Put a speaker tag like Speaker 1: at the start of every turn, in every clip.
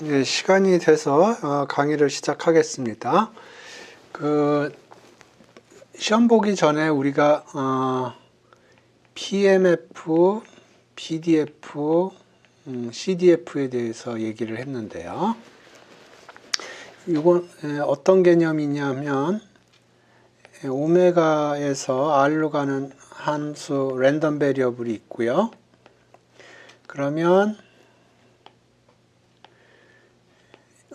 Speaker 1: 네, 시간이 돼서 강의를 시작하겠습니다. 시험 보기 전에 우리가 PMF, PDF, CDF에 대해서 얘기를 했는데요. 이건 어떤 개념이냐면 오메가에서 R로 가는 함수 랜덤 베리어블이 있고요. 그러면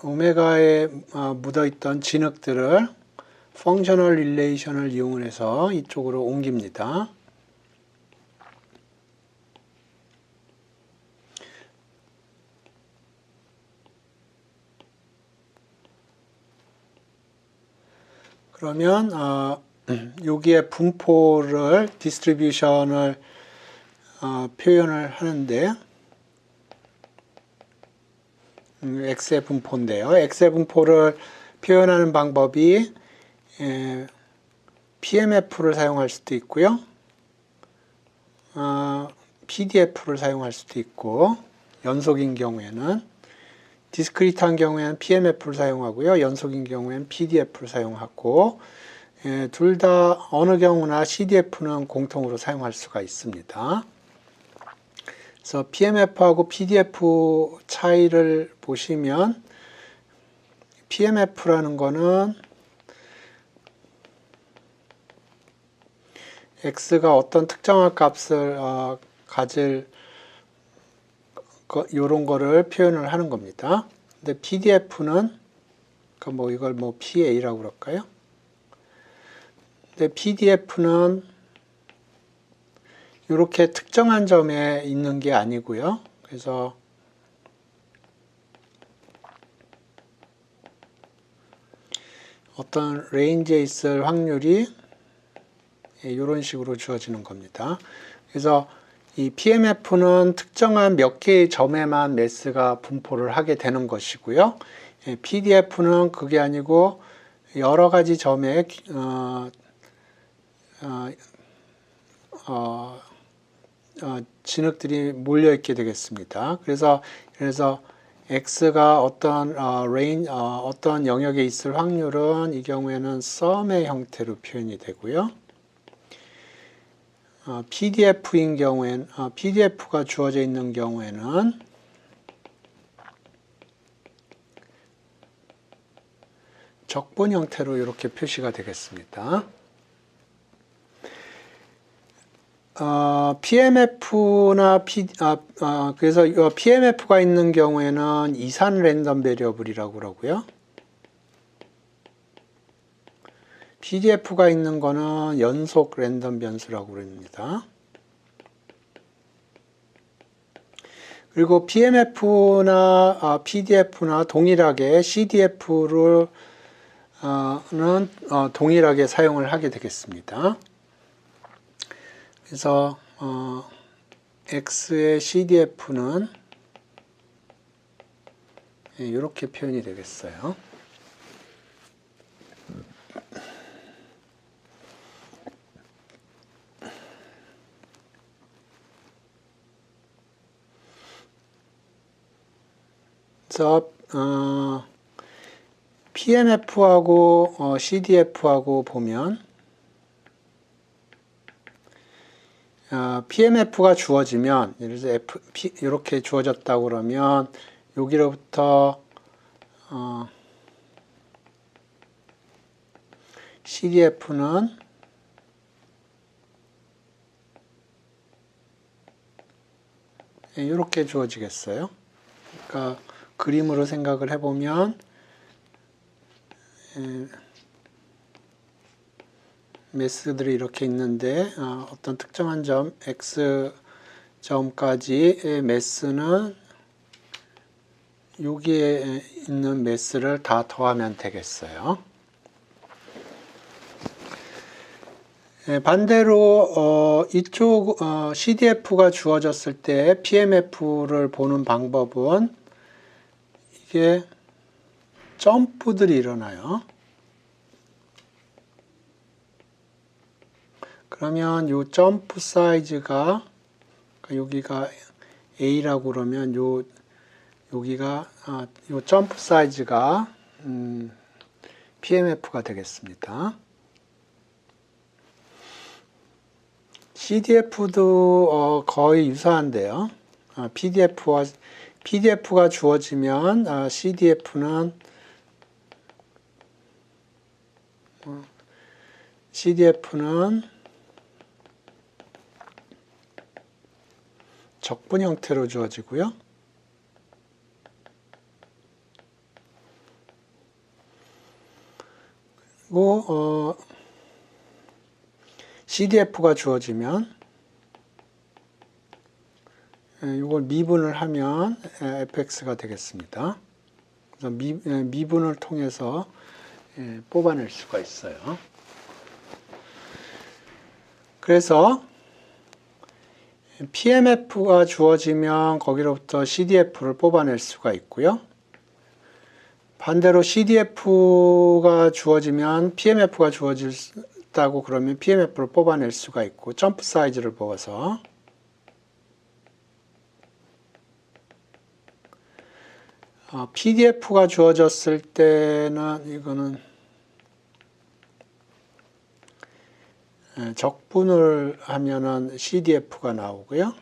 Speaker 1: 오메가에 묻어있던 진흙들을 펑셔널 릴레이션을 이용해서 이쪽으로 옮깁니다. 그러면 여기에 분포를 디스트리뷰션을 표현을 하는데 X의 분포인데요. X의 분포를 표현하는 방법이 PMF를 사용할 수도 있고요. PDF를 사용할 수도 있고, 연속인 경우에는 디스크리트한 경우에는 PMF를 사용하고요. 연속인 경우에는 PDF를 사용하고, 둘 다 어느 경우나 CDF는 공통으로 사용할 수가 있습니다. 그래서 PMF하고 PDF 차이를 보시면 PMF라는 거는 X가 어떤 특정한 값을 가질 요런 거를 표현을 하는 겁니다. 근데 PDF는 이걸 PA라고 그럴까요? 근데 PDF는 이렇게 특정한 점에 있는 게 아니고요. 그래서 어떤 레인지에 있을 확률이 이런 식으로 주어지는 겁니다. 그래서 이 PMF는 특정한 몇 개의 점에만 매스가 분포를 하게 되는 것이고요. PDF는 그게 아니고 여러 가지 점에 진흙들이 몰려 있게 되겠습니다. 그래서 X가 어떤 어떤 영역에 있을 확률은 이 경우에는 썸의 형태로 표현이 되고요. PDF인 경우에는 PDF가 주어져 있는 경우에는 적분 형태로 이렇게 표시가 되겠습니다. PMF나 그래서 PMF가 있는 경우에는 이산 랜덤 베리어블이라고 그러고요. PDF가 있는 거는 연속 랜덤 변수라고 그럽니다. 그리고 PMF나 PDF나 동일하게 CDF를 동일하게 사용을 하게 되겠습니다. 그래서 X의 CDF는 이렇게 표현이 되겠어요. 그래서 PMF하고 CDF하고 보면 PMF가 주어지면 예를 들어서 이렇게 주어졌다고 그러면 여기로부터 CDF는 이렇게 주어지겠어요. 그러니까 그림으로 생각을 해보면 매스들이 이렇게 있는데 어떤 특정한 점 X 점까지의 매스는 여기에 있는 매스를 다 더하면 되겠어요. 반대로 이쪽 CDF가 주어졌을 때 PMF를 보는 방법은 이게 점프들이 일어나요. 그러면 이 점프 사이즈가 여기가 A라고 그러면 여기가 요 점프 사이즈가 PMF가 되겠습니다. CDF도 거의 유사한데요. PDF가 주어지면 CDF는 적분 형태로 주어지고요. 그리고 CDF가 주어지면 이걸 미분을 하면 fx가 되겠습니다. 그래서 미분을 통해서 뽑아낼 수가 있어요. 그래서 PMF가 주어지면 거기로부터 CDF를 뽑아낼 수가 있고요. 반대로 CDF가 주어지면 PMF가 주어졌다고 그러면 PMF를 뽑아낼 수가 있고, 점프 사이즈를 보아서 PDF가 주어졌을 때는 이거는 적분을 하면은 CDF가 나오고요.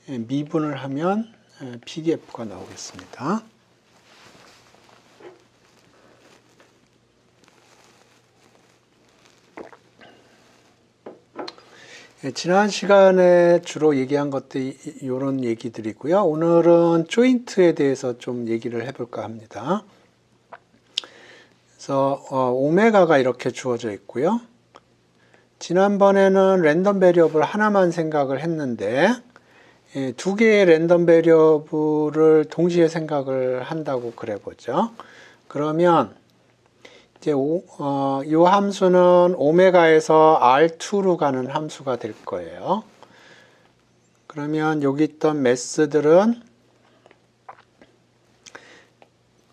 Speaker 1: 미분을 하면 PDF가 나오겠습니다. 지난 시간에 주로 얘기한 것들이 이런 얘기들이고요. 오늘은 조인트에 대해서 좀 얘기를 해볼까 합니다. 그래서 오메가가 이렇게 주어져 있고요. 지난번에는 랜덤 베리어블 하나만 생각을 했는데 두 개의 랜덤 베리어블을 동시에 생각을 한다고 그래 보죠. 그러면 이제 이 함수는 오메가에서 R2로 가는 함수가 될 거예요. 그러면 여기 있던 매스들은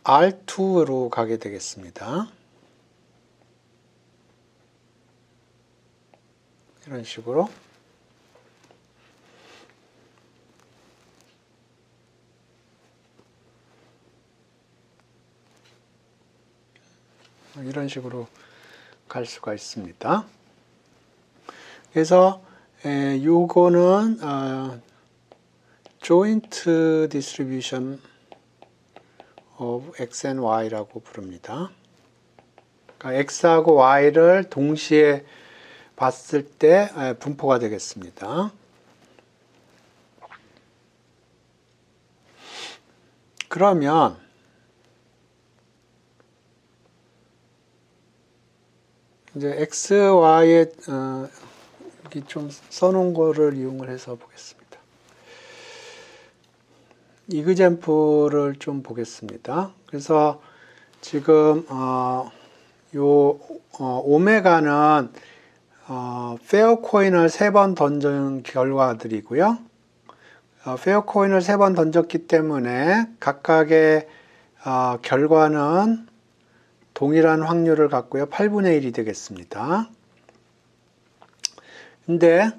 Speaker 1: R2로 가게 되겠습니다. 이런 식으로. 이런 식으로 갈 수가 있습니다. 그래서 요거는 joint distribution of x and y라고 부릅니다. 그러니까 x하고 y를 동시에 봤을 때 분포가 되겠습니다. 그러면 이제 x, y에 여기 좀 써놓은 거를 이용을 해서 보겠습니다. 이그젬플을 좀 보겠습니다. 그래서 지금 오메가는 페어 코인을 3번 던진 결과들이고요. 페어 코인을 3번 던졌기 때문에 각각의 결과는 동일한 확률을 갖고요. 8분의 1이 되겠습니다. 근데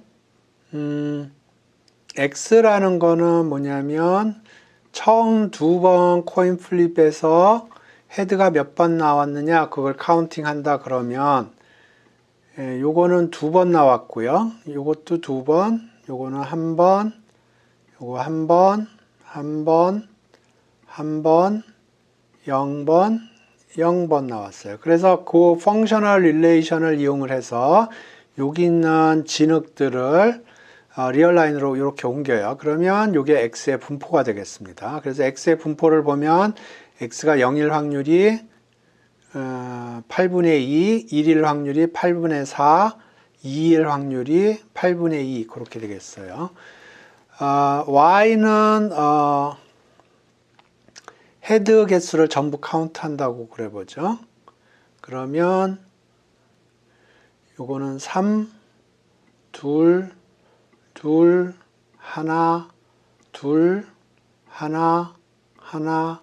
Speaker 1: X라는 거는 뭐냐면 처음 2번 코인 플립에서 헤드가 몇 번 나왔느냐 그걸 카운팅 한다 그러면 요거는 2번 나왔고요. 요것도 2번, 요거는 1번, 요거 1번, 1번, 1번, 0번, 0번 나왔어요. 그래서 그 펑셔널 릴레이션을 이용을 해서 여기 있는 진흙들을 리얼 라인으로 이렇게 옮겨요. 그러면 이게 x의 분포가 되겠습니다. 그래서 x의 분포를 보면 x가 0일 확률이 8분의 2, 1일 확률이 8분의 4, 2일 확률이 8분의 2 그렇게 되겠어요. y는 헤드 개수를 전부 카운트한다고 그래 보죠. 그러면 요거는 3, 2, 2, 하나, 둘, 하나, 하나,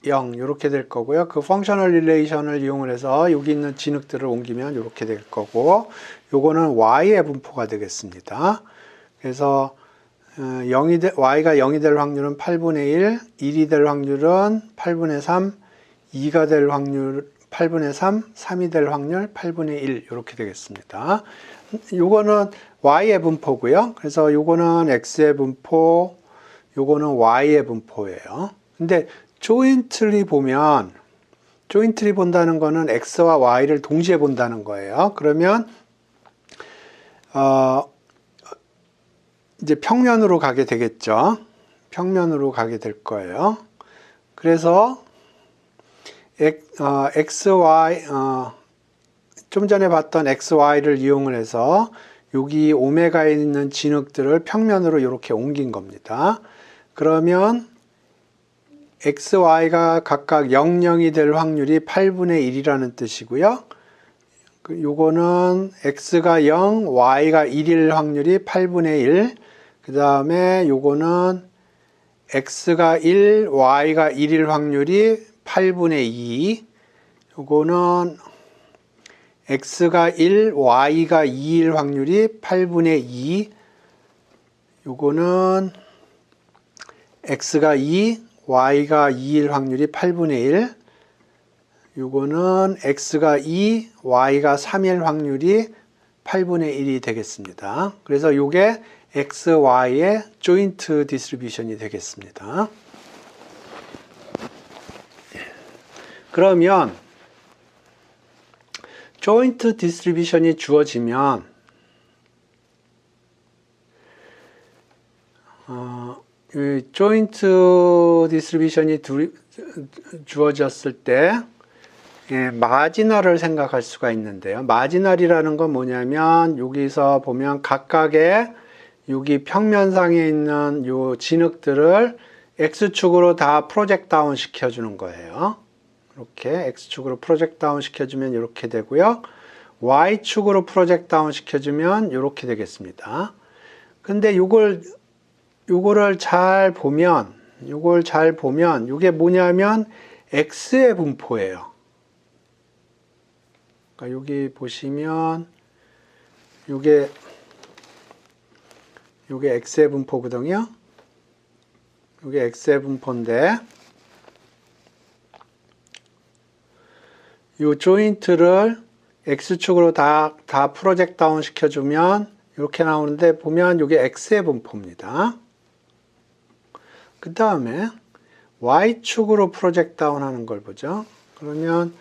Speaker 1: 0 이렇게 될 거고요. 그 펑셔널 릴레이션을 이용을 해서 여기 있는 진흙들을 옮기면 이렇게 될 거고 요거는 y의 분포가 되겠습니다. 그래서 y가 0이 될 확률은 8분의 1, 1이 될 확률은 8분의 3, 2가 될 확률 8분의 3, 3이 될 확률 8분의 1 이렇게 되겠습니다. 요거는 y의 분포고요. 그래서 요거는 x의 분포, 요거는 y의 분포예요. 근데 조인트리 본다는 거는 x와 y를 동시에 본다는 거예요. 그러면 이제 평면으로 가게 되겠죠. 평면으로 가게 될 거예요. 그래서 xy 좀 전에 봤던 xy를 이용을 해서 여기 오메가에 있는 진흙들을 평면으로 이렇게 옮긴 겁니다. 그러면 xy가 각각 0, 0이 될 확률이 8분의 1이라는 뜻이고요. 요거는 x가 0, y가 1일 확률이 8분의 1. 그 다음에 요거는 x가 1, y가 1일 확률이 8분의 2. 요거는 x가 1, y가 2일 확률이 8분의 2. 요거는 x가 2, y가 2일 확률이 8분의 1. 요거는 x가 2, y가 3일 확률이 8분의 1이 되겠습니다. 그래서 요게 x, y의 조인트 디스트리뷰션이 되겠습니다. 그러면 조인트 디스트리뷰션이 주어지면 조인트 디스트리뷰션이 주어졌을 때 마지널을 생각할 수가 있는데요. 마지널이라는 건 뭐냐면 여기서 보면 각각의 여기 평면상에 있는 요 진흙들을 x축으로 다 프로젝트 다운 시켜주는 거예요. 이렇게 x축으로 프로젝트 다운 시켜주면 이렇게 되고요. y축으로 프로젝트 다운 시켜주면 이렇게 되겠습니다. 근데 요거를 잘 보면 이게 뭐냐면 x의 분포예요. 그러니까 여기 보시면 요게 x의 분포거든요. 요게 x의 분포인데 요 조인트를 x축으로 다 프로젝트 다운 시켜주면 이렇게 나오는데 보면 이게 x의 분포입니다. 그 다음에 y축으로 프로젝트 다운 하는 걸 보죠. 그러면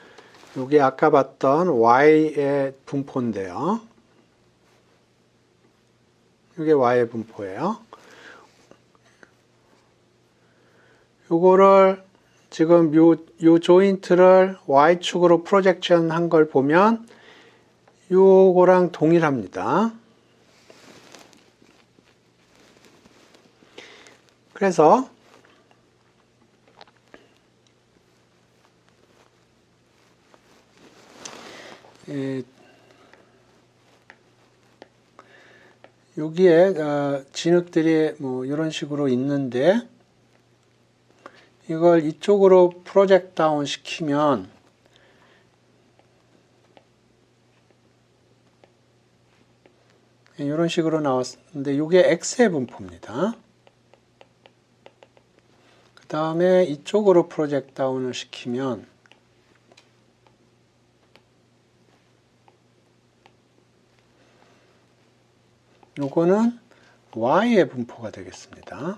Speaker 1: 이게 아까 봤던 y의 분포인데요. 이게 y의 분포예요. 요거를 지금 요 조인트를 y축으로 프로젝션 한 걸 보면 요거랑 동일합니다. 그래서 여기에 진흙들이 뭐 이런 식으로 있는데 이걸 이쪽으로 프로젝트 다운 시키면 이런 식으로 나왔는데 이게 x의 분포입니다. 그 다음에 이쪽으로 프로젝트 다운을 시키면 요거는 y의 분포가 되겠습니다.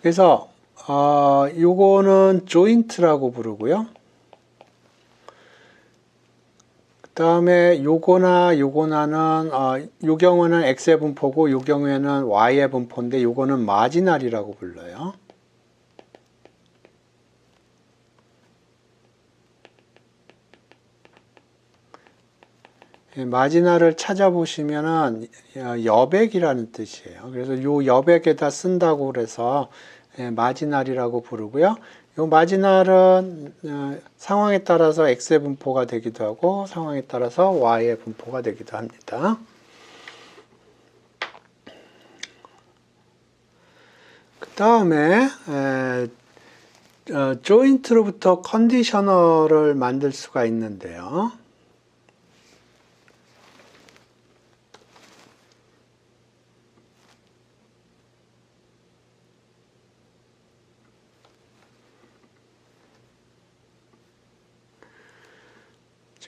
Speaker 1: 그래서 요거는 조인트라고 부르고요. 그 다음에 요거나는 요 경우는 x의 분포고 요 경우에는 y의 분포인데 요거는 마지널이라고 불러요. 마지널을 찾아보시면은 여백이라는 뜻이에요. 그래서 요 여백에다 쓴다고 그래서 마지널이라고 부르고요. 요 마지널은 상황에 따라서 x의 분포가 되기도 하고 상황에 따라서 y의 분포가 되기도 합니다. 그 다음에 조인트로부터 컨디셔널을 만들 수가 있는데요.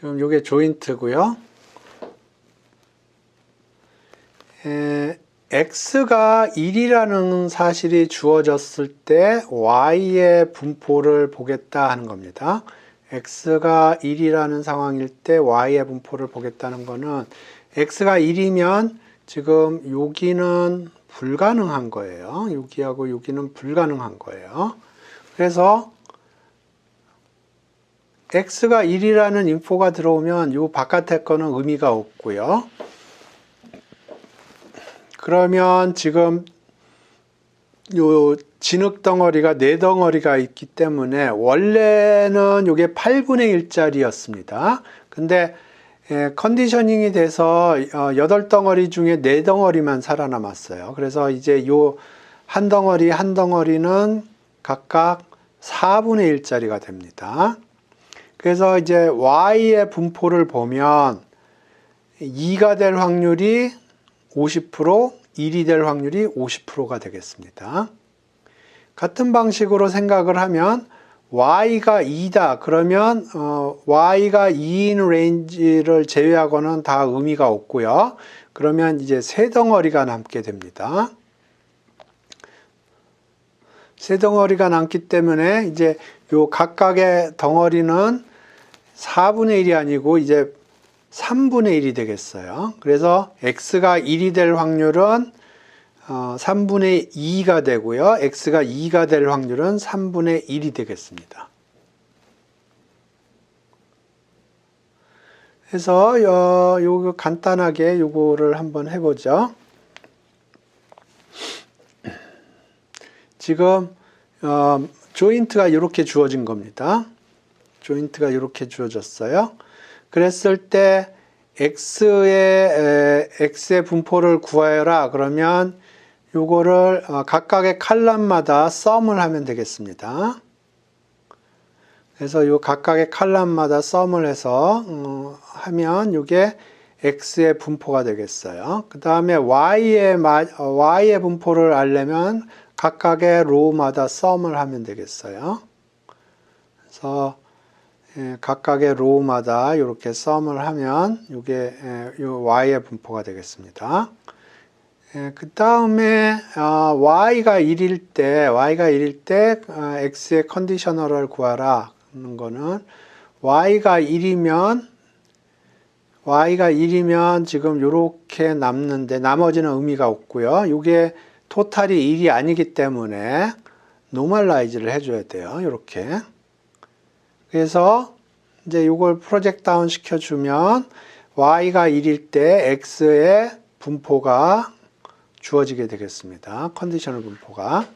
Speaker 1: 지금 이게 조인트고요. x가 1이라는 사실이 주어졌을 때 y의 분포를 보겠다 하는 겁니다. x가 1이라는 상황일 때 y의 분포를 보겠다는 거는 x가 1이면 지금 여기는 불가능한 거예요. 여기하고 여기는 불가능한 거예요. 그래서 x가 1이라는 인포가 들어오면 이 바깥에 거는 의미가 없고요. 그러면 지금 요 진흙 덩어리가 4덩어리가 있기 때문에 원래는 이게 8분의 1짜리였습니다. 근데 컨디셔닝이 돼서 8덩어리 중에 4덩어리만 살아남았어요. 그래서 이제 요 한 덩어리 한 덩어리는 각각 4분의 1짜리가 됩니다. 그래서 이제 y의 분포를 보면 2가 될 확률이 50%, 1이 될 확률이 50%가 되겠습니다. 같은 방식으로 생각을 하면 y가 2다. 그러면 y가 2인 레인지를 제외하고는 다 의미가 없고요. 그러면 이제 세 덩어리가 남게 됩니다. 세 덩어리가 남기 때문에 이제 요 각각의 덩어리는 4분의 1이 아니고 이제 3분의 1이 되겠어요. 그래서 x가 1이 될 확률은 3분의 2가 되고요. x가 2가 될 확률은 3분의 1이 되겠습니다. 그래서 요거 간단하게 요거를 한번 해보죠. 지금 조인트가 이렇게 주어진 겁니다. 조인트가 이렇게 주어졌어요. 그랬을 때 x의 분포를 구하여라. 그러면 요거를 각각의 칼럼마다 썸을 하면 되겠습니다. 그래서 요 각각의 칼럼마다 썸을 해서 하면 요게 x의 분포가 되겠어요. 그 다음에 y의 분포를 알려면 각각의 로우마다 썸을 하면 되겠어요. 그래서 각각의 로우마다 이렇게 썸을 하면 이게 요 y의 분포가 되겠습니다. 그 다음에 y가 1일 때 x의 컨디셔널을 구하라 하는 거는 y가 1이면 지금 이렇게 남는데 나머지는 의미가 없고요. 이게 토탈이 1이 아니기 때문에 노멀라이즈를 해줘야 돼요. 이렇게. 그래서 이제 이걸 프로젝트 다운 시켜주면 y가 1일 때 x의 분포가 주어지게 되겠습니다. 컨디셔널 분포가.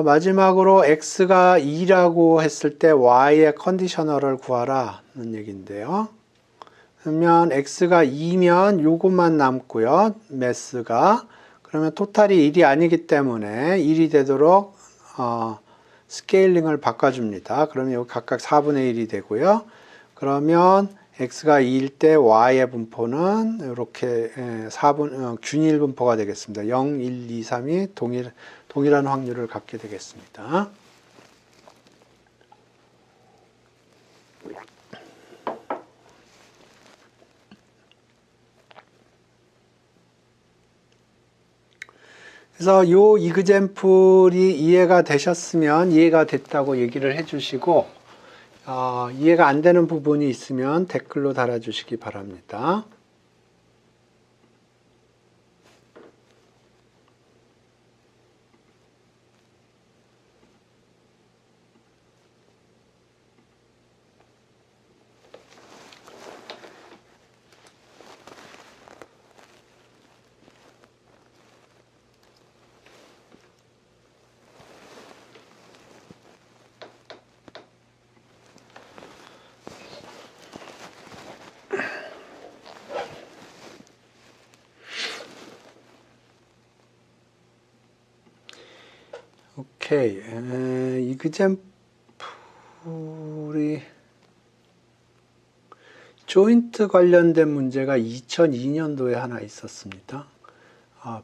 Speaker 1: 마지막으로 x가 2라고 했을 때 y의 컨디셔널을 구하라는 얘기인데요. 그러면 x가 2면 요것만 남고요. 매스가. 그러면 토탈이 1이 아니기 때문에 1이 되도록 스케일링을 바꿔줍니다. 그러면 여기 각각 4분의 1이 되고요. 그러면 x가 2일 때 y의 분포는 이렇게 균일 분포가 되겠습니다. 0, 1, 2, 3이 동일한 확률을 갖게 되겠습니다. 그래서 요 이그젬플이 이해가 되셨으면 이해가 됐다고 얘기를 해주시고 이해가 안 되는 부분이 있으면 댓글로 달아주시기 바랍니다. 오케이. 이그젬플이 조인트 관련된 문제가 2002년도에 하나 있었습니다.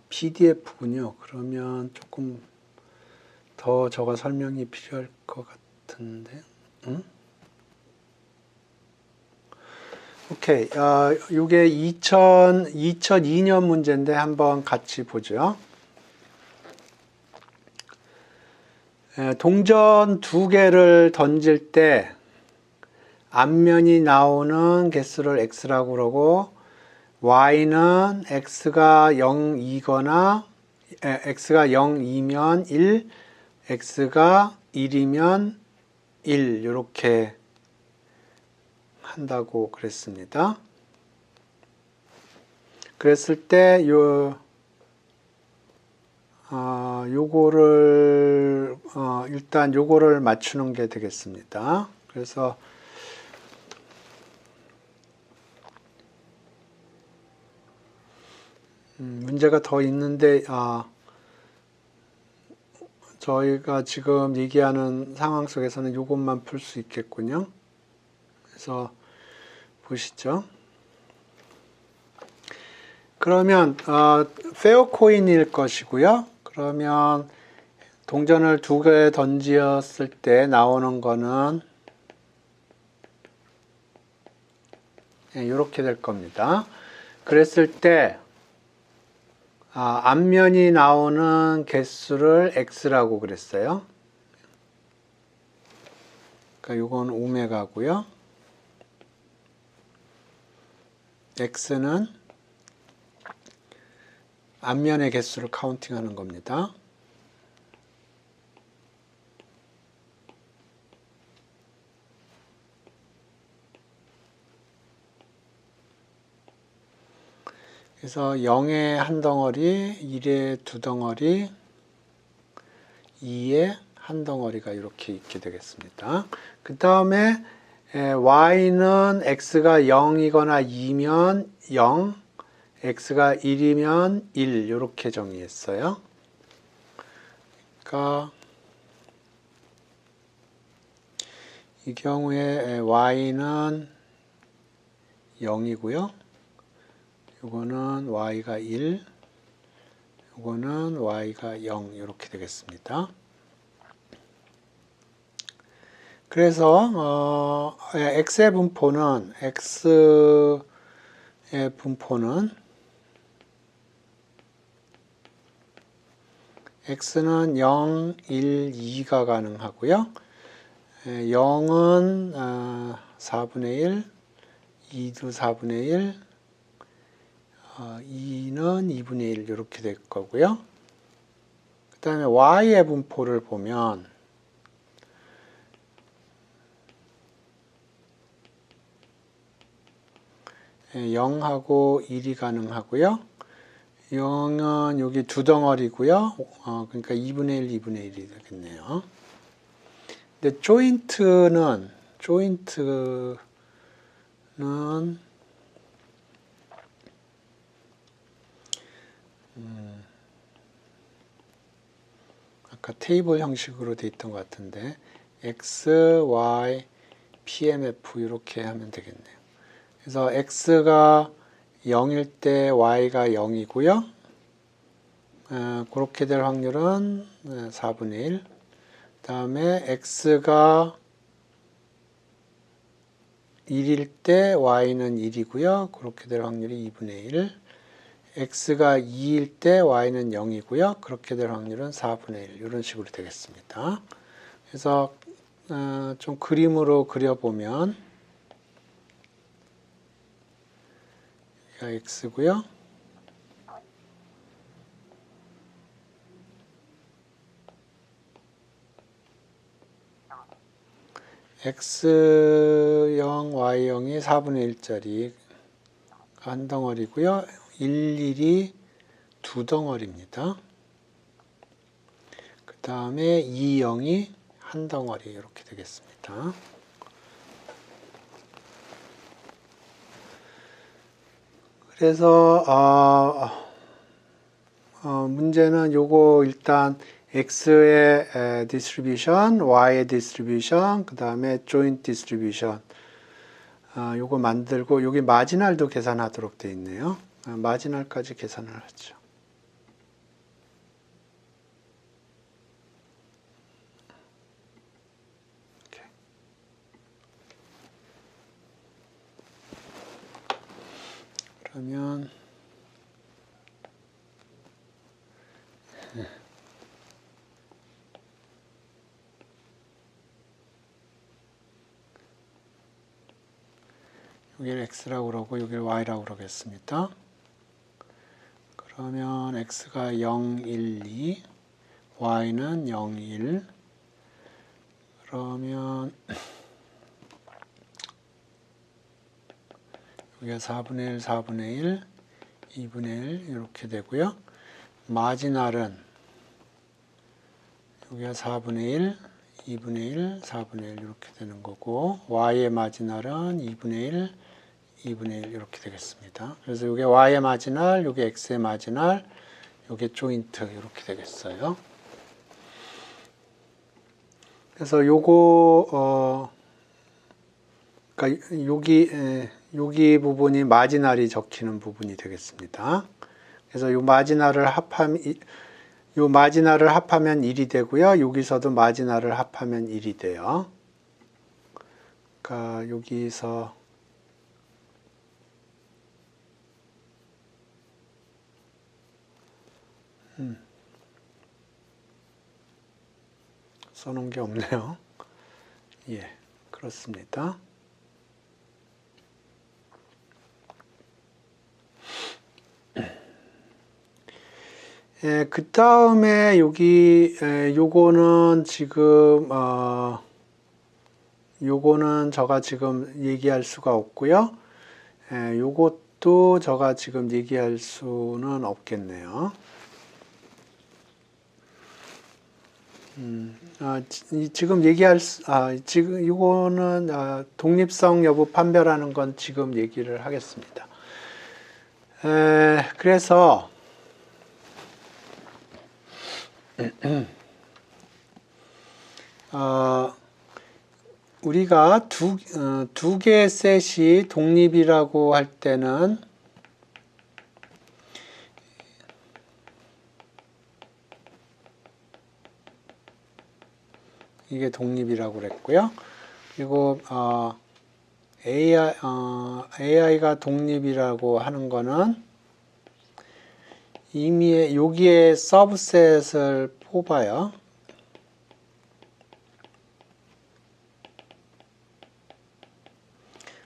Speaker 1: PDF군요. 그러면 조금 더 저거 설명이 필요할 것 같은데. 응? 오케이. 이게 2002년 문제인데 한번 같이 보죠. 동전 두 개를 던질 때 앞면이 나오는 개수를 x라고 그러고 y는 x가 0이거나 x가 0이면 1, x가 1이면 1 이렇게 한다고 그랬습니다. 그랬을 때 요거를 일단 요거를 맞추는 게 되겠습니다. 그래서 문제가 더 있는데 저희가 지금 얘기하는 상황 속에서는 요것만 풀 수 있겠군요. 그래서 보시죠. 그러면 페어 코인일 것이고요. 그러면 동전을 두 개 던지었을 때 나오는 거는 이렇게 될 겁니다. 그랬을 때 앞면이 나오는 개수를 x라고 그랬어요. 그러니까 이건 오메가고요. x는 앞면의 개수를 카운팅하는 겁니다. 그래서 0의 한 덩어리, 1의 두 덩어리, 2의 한 덩어리가 이렇게 있게 되겠습니다. 그 다음에 y는 x가 0이거나 2면 0, x가 1이면 1 이렇게 정의했어요. 그러니까 이 경우에 y는 0이고요. 이거는 y가 1, 이거는 y가 0 이렇게 되겠습니다. 그래서 x의 분포는 x는 0, 1, 2가 가능하고요. 0은 4분의 1, 2도 4분의 1, 2는 2분의 1 이렇게 될 거고요. 그 다음에 y의 분포를 보면 0하고 1이 가능하고요. 0은 여기 두 덩어리고요. 그러니까 2분의 1, 2분의 1이 되겠네요. 근데 조인트는 아까 테이블 형식으로 돼 있던 것 같은데 x, y, PMF 이렇게 하면 되겠네요. 그래서 x가 0일 때 y가 0이고요. 그렇게 될 확률은 4분의 1. 그 다음에 x가 1일 때 y는 1이고요. 그렇게 될 확률이 2분의 1. x가 2일 때 y는 0이고요. 그렇게 될 확률은 4분의 1. 이런 식으로 되겠습니다. 그래서 좀 그림으로 그려보면 여기가 x고요. x0, y0이 4분의 1짜리 한 덩어리고요. 11이 두 덩어리입니다. 그 다음에 20이 한 덩어리 이렇게 되겠습니다. 그래서 문제는 요거 일단 x의 디스트리뷰션, y의 디스트리뷰션, 그 다음에 조인트 디스트리뷰션 요거 만들고 여기 마지널도 계산하도록 되어 있네요. 마지널까지 계산을 하죠. 그러면 여기를 x라고 그러고 여기를 y라고 그러겠습니다. 그러면 x가 0, 1, 2, y는 0, 1. 그러면 여기가 4분의 1, 4분의 1, 2분의 1 이렇게 되고요. 마지날은 여기가 4분의 1, 2분의 1, 4분의 1 이렇게 되는 거고 y의 마지날은 2분의 1, 2분의 1 이렇게 되겠습니다. 그래서 이게 y의 마지날, 이게 x의 마지날, 이게 조인트 이렇게 되겠어요. 그래서 요거 그러니까 여기 부분이 마지날이 적히는 부분이 되겠습니다. 그래서 요 마지날을 합하면 1이 되고요. 여기서도 마지날을 합하면 1이 돼요. 그러니까 여기서 써놓은 게 없네요. 예, 그렇습니다. 예, 그 다음에 여기 요거는 지금 요거는 제가 지금 얘기할 수가 없고요. 요것도 제가 지금 얘기할 수는 없겠네요. 지금 지금 이거는 독립성 여부 판별하는 건 지금 얘기를 하겠습니다. 그래서 우리가 두 개의 셋이 독립이라고 할 때는 이게 독립이라고 그랬고요. 그리고 AI가 독립이라고 하는 거는 이미 여기에 서브셋을 뽑아요.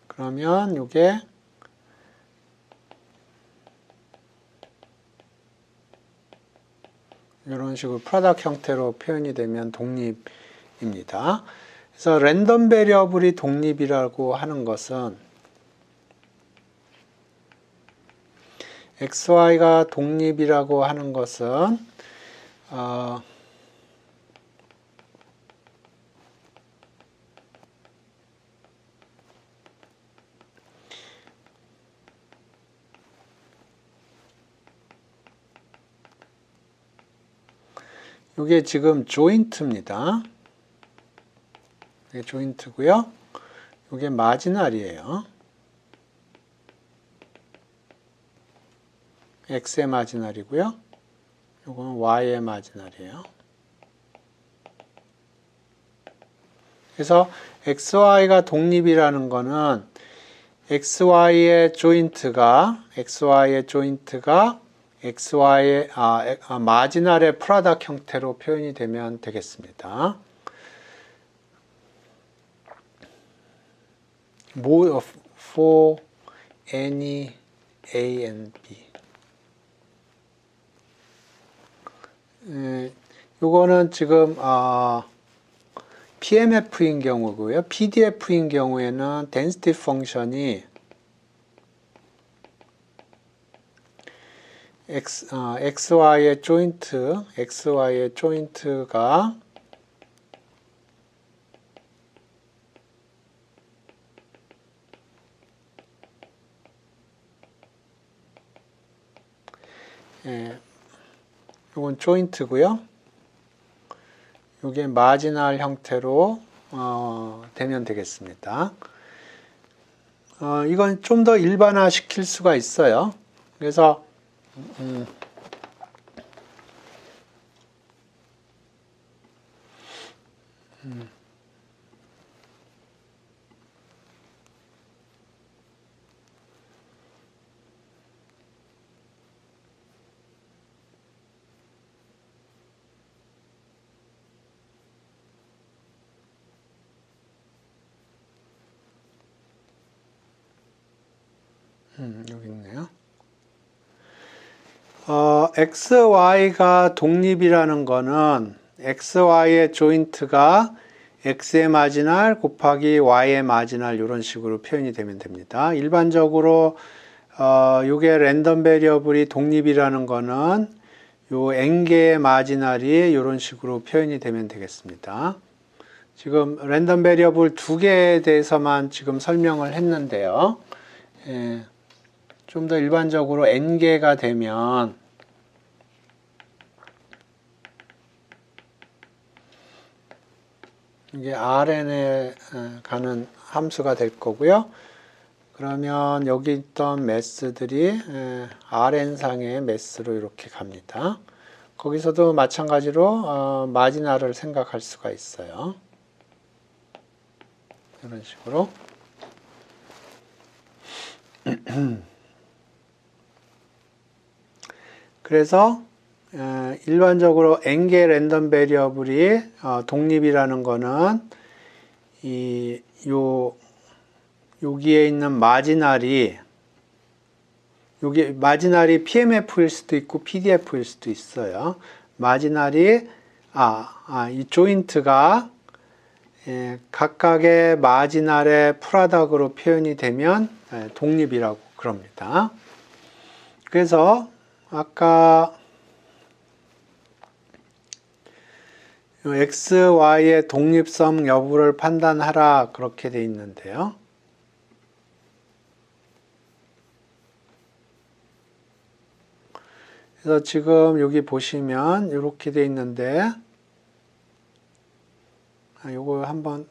Speaker 1: 그러면 이게 이런 식으로 프로덕트 형태로 표현이 되면 독립입니다. 그래서 랜덤 베리어블이 독립이라고 하는 것은 XY가 독립이라고 하는 것은 이게 지금 조인트입니다. 이게 조인트고요. 이게 마지날이에요. X의 마지날이고요. 이건 Y의 마지날이에요. 그래서 XY가 독립이라는 거는 XY의 조인트가 XY의 마지날의 프로덕트 형태로 표현이 되면 되겠습니다. for any A and B. 요거는 지금 PMF인 경우고요. PDF인 경우에는 density 펑션이 XY의 조인트가 이건 조인트고요. 이게 마지날 형태로 되면 되겠습니다. 이건 좀 더 일반화 시킬 수가 있어요. 그래서 여기 있네요. x, y가 독립이라는 거는 x, y의 조인트가 x의 마지날 곱하기 y의 마지날 이런 식으로 표현이 되면 됩니다. 일반적으로 요게 랜덤 베리어블이 독립이라는 거는 요 n개의 마지날이 이런 식으로 표현이 되면 되겠습니다. 지금 랜덤 베리어블 2개에 대해서만 지금 설명을 했는데요. 좀 더 일반적으로 n개가 되면 이게 RN에 가는 함수가 될 거고요. 그러면 여기 있던 매스들이 RN상의 매스로 이렇게 갑니다. 거기서도 마찬가지로 마지날을 생각할 수가 있어요. 이런 식으로. 그래서 일반적으로 n개 랜덤 베리어블이 독립이라는 거는 여기에 있는 마지날이 여기 마지날이 PMF일 수도 있고 PDF일 수도 있어요. 마지날이 이 조인트가 각각의 마지날의 프로덕트로 표현이 되면 독립이라고 그럽니다. 그래서 아까 x, y의 독립성 여부를 판단하라 그렇게 돼 있는데요. 그래서 지금 여기 보시면 이렇게 돼 있는데 요거 한번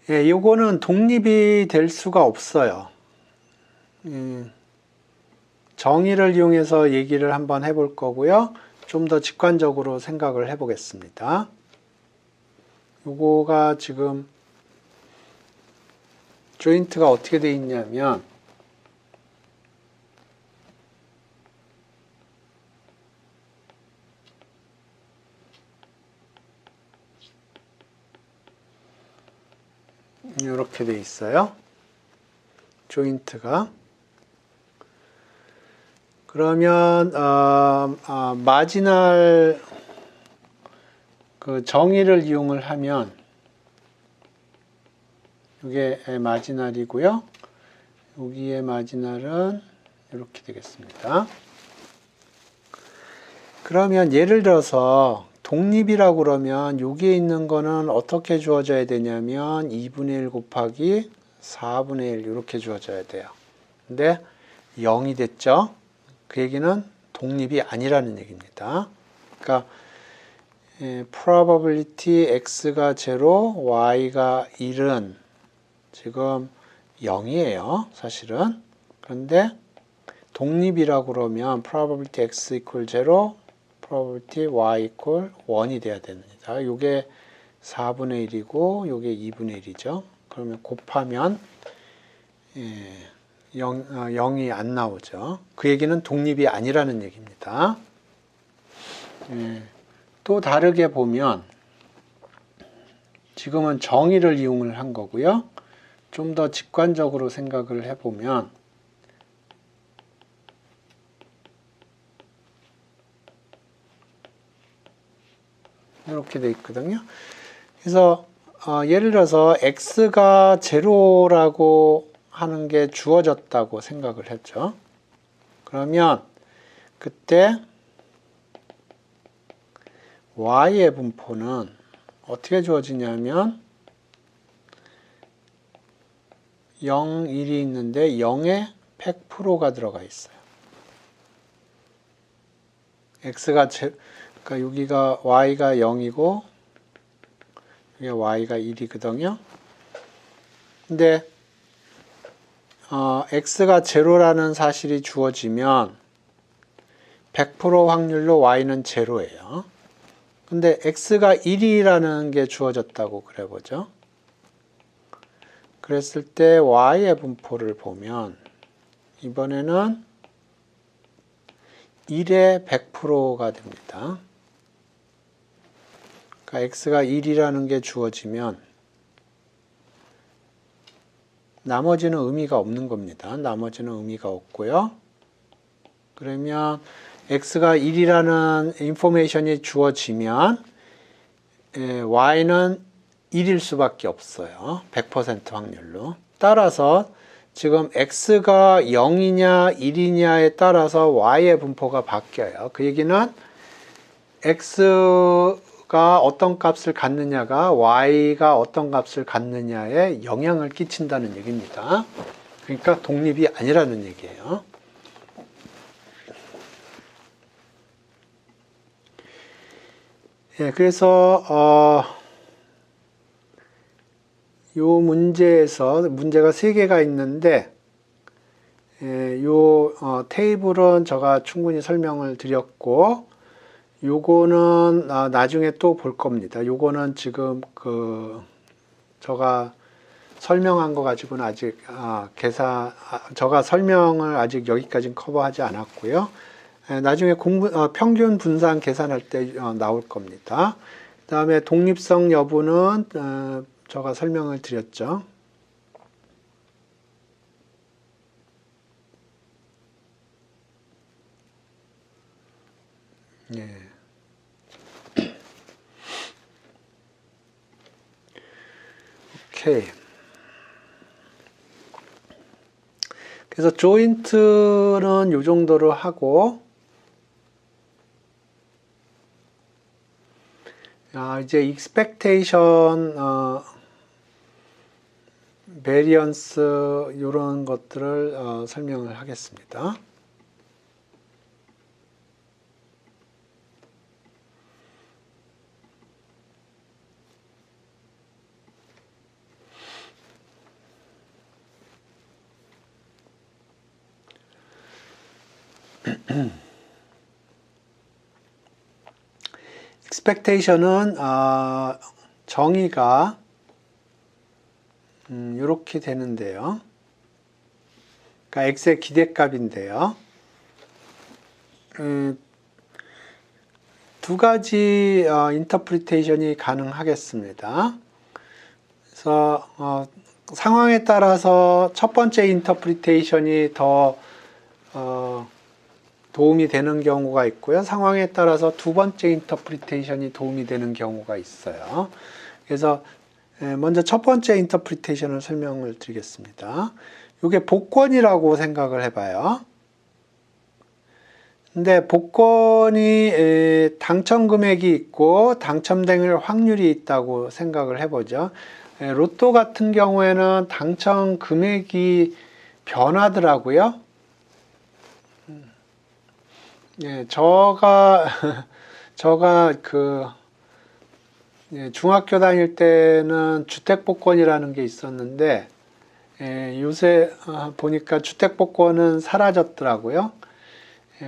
Speaker 1: 요거는 독립이 될 수가 없어요. 정의를 이용해서 얘기를 한번 해볼 거고요. 좀 더 직관적으로 생각을 해보겠습니다. 요거가 지금 조인트가 어떻게 돼 있냐면 이렇게 돼 있어요. 조인트가. 그러면 마지날 그 정의를 이용을 하면 이게 마지날이고요. 여기의 마지날은 이렇게 되겠습니다. 그러면 예를 들어서 독립이라고 그러면 여기에 있는 거는 어떻게 주어져야 되냐면 2분의 1 곱하기 4분의 1 이렇게 주어져야 돼요. 근데 0이 됐죠? 그 얘기는 독립이 아니라는 얘기입니다. 그러니까 probability x가 0, y가 1은 지금 0이에요. 사실은. 그런데 독립이라고 그러면 probability x equal 0, probability y equal 1이 돼야 됩니다. 이게 4분의 1이고 이게 2분의 1이죠. 그러면 곱하면 0이 안 나오죠. 그 얘기는 독립이 아니라는 얘기입니다. 또 다르게 보면 지금은 정의를 이용을 한 거고요. 좀 더 직관적으로 생각을 해보면 이렇게 돼 있거든요. 그래서 예를 들어서 x가 0라고 하는 게 주어졌다고 생각을 했죠. 그러면 그때 y의 분포는 어떻게 주어지냐면 0, 1이 있는데 0에 100%가 들어가 있어요. x가 그러니까 여기가 y가 0이고 여기가 y가 1이거든요. 근데 x가 0라는 사실이 주어지면 100% 확률로 y는 0예요. 근데 x가 1이라는 게 주어졌다고 그래보죠. 그랬을 때 y의 분포를 보면 이번에는 1에 100%가 됩니다. 그러니까 x가 1이라는 게 주어지면 나머지는 의미가 없는 겁니다. 나머지는 의미가 없고요. 그러면 x가 1이라는 인포메이션이 주어지면 y는 1일 수밖에 없어요. 100% 확률로. 따라서 지금 x가 0이냐 1이냐에 따라서 y의 분포가 바뀌어요. 그 얘기는 x가 어떤 값을 갖느냐가 y가 어떤 값을 갖느냐에 영향을 끼친다는 얘기입니다. 그러니까 독립이 아니라는 얘기예요. 예, 그래서 요 문제에서 문제가 3개가 있는데 요 테이블은 제가 충분히 설명을 드렸고 요거는 나중에 또 볼 겁니다. 요거는 지금 제가 설명한 거 가지고는 아직 제가 설명을 아직 여기까지는 커버하지 않았고요. 나중에 평균 분산 계산할 때 나올 겁니다. 그 다음에 독립성 여부는 제가 설명을 드렸죠. 예. 오케이. 그래서 조인트는 요 정도로 하고 이제 expectation, variance 이런 것들을 설명을 하겠습니다. expectation은 정의가 이렇게 되는데요. 그러니까 x의 기대값인데요. 두 가지 인터프리테이션이 가능하겠습니다. 그래서 상황에 따라서 첫 번째 인터프리테이션이 더 도움이 되는 경우가 있고요. 상황에 따라서 두 번째 인터프리테이션이 도움이 되는 경우가 있어요. 그래서 먼저 첫 번째 인터프리테이션을 설명을 드리겠습니다. 이게 복권이라고 생각을 해봐요. 근데 복권이 당첨 금액이 있고 당첨될 확률이 있다고 생각을 해보죠. 로또 같은 경우에는 당첨 금액이 변하더라고요. 예, 제가 중학교 다닐 때는 주택복권이라는 게 있었는데, 요새 보니까 주택복권은 사라졌더라고요.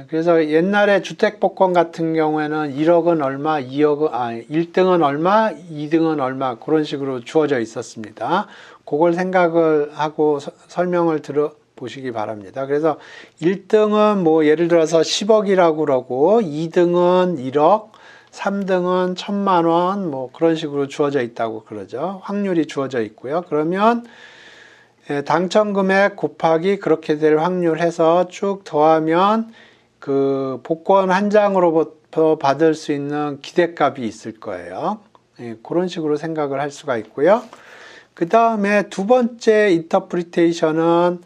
Speaker 1: 그래서 옛날에 주택복권 같은 경우에는 1억은 얼마, 1등은 얼마, 2등은 얼마, 그런 식으로 주어져 있었습니다. 그걸 생각을 하고 설명을 보시기 바랍니다. 그래서 1등은 뭐 예를 들어서 10억이라고 그러고 2등은 1억, 3등은 1000만 원, 뭐 그런 식으로 주어져 있다고 그러죠. 확률이 주어져 있고요. 그러면 당첨 금액 곱하기 그렇게 될 확률 해서 쭉 더하면 그 복권 한 장으로부터 받을 수 있는 기대값이 있을 거예요. 그런 식으로 생각을 할 수가 있고요. 그 다음에 두 번째 인터프리테이션은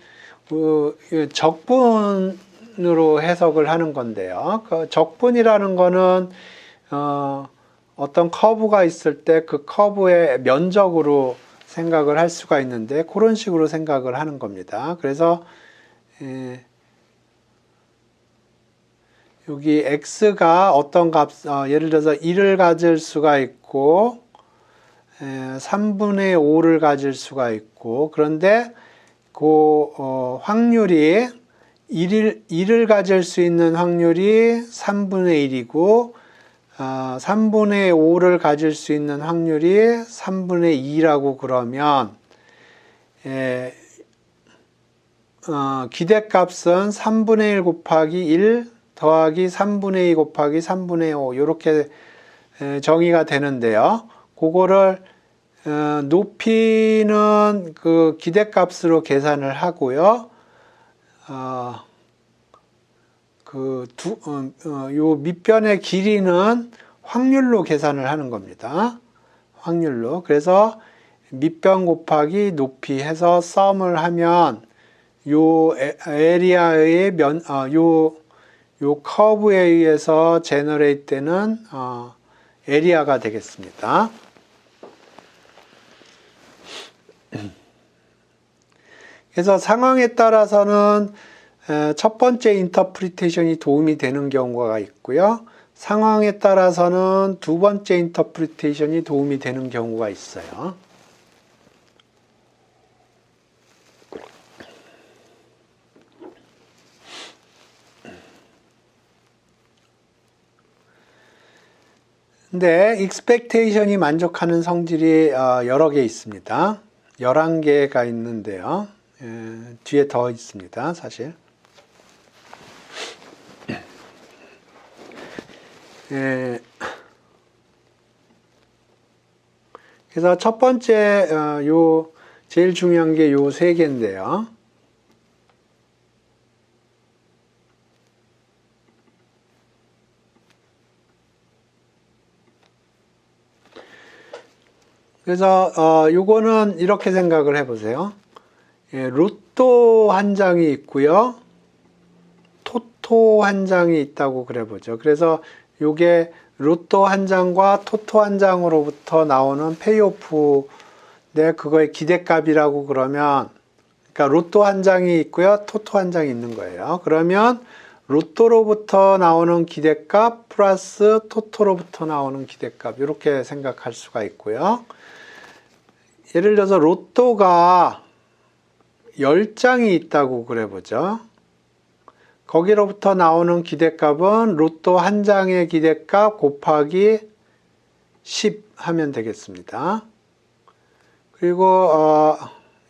Speaker 1: 적분으로 해석을 하는 건데요. 그 적분이라는 거는 어떤 커브가 있을 때 그 커브의 면적으로 생각을 할 수가 있는데 그런 식으로 생각을 하는 겁니다. 그래서 여기 x가 어떤 값, 예를 들어서 1을 가질 수가 있고 3분의 5를 가질 수가 있고 그런데 확률이 1을 가질 수 있는 확률이 3분의 1이고 3분의 5를 가질 수 있는 확률이 3분의 2라고 그러면 기대값은 3분의 1 곱하기 1 더하기 3분의 2 곱하기 3분의 5 이렇게 정의가 되는데요. 그거를 높이는 그 기대값으로 계산을 하고요. 요 밑변의 길이는 확률로 계산을 하는 겁니다. 확률로. 그래서 밑변 곱하기 높이 해서 썸을 하면 요 에리아의 요 커브에 의해서 제너레이트 되는 에리아가 되겠습니다. 그래서 상황에 따라서는 첫 번째 인터프리테이션이 도움이 되는 경우가 있고요. 상황에 따라서는 두 번째 인터프리테이션이 도움이 되는 경우가 있어요. 근데 expectation이 만족하는 성질이 여러 개 있습니다. 11개가 있는데요. 뒤에 더 있습니다, 사실. 그래서 첫 번째, 제일 중요한 게 요 세 개인데요. 그래서 요거는 이렇게 생각을 해보세요. 로또 한 장이 있고요. 토토 한 장이 있다고 그래보죠. 그래서 요게 로또 한 장과 토토 한 장으로부터 나오는 페이오프, 내 그거의 기대값이라고 그러면, 그러니까 로또 한 장이 있고요. 토토 한 장이 있는 거예요. 그러면 로또로부터 나오는 기대값 플러스 토토로부터 나오는 기대값, 이렇게 생각할 수가 있고요. 예를 들어서 로또가 10장이 있다고 그래보죠. 거기로부터 나오는 기대값은 로또 한 장의 기대값 곱하기 10 하면 되겠습니다. 그리고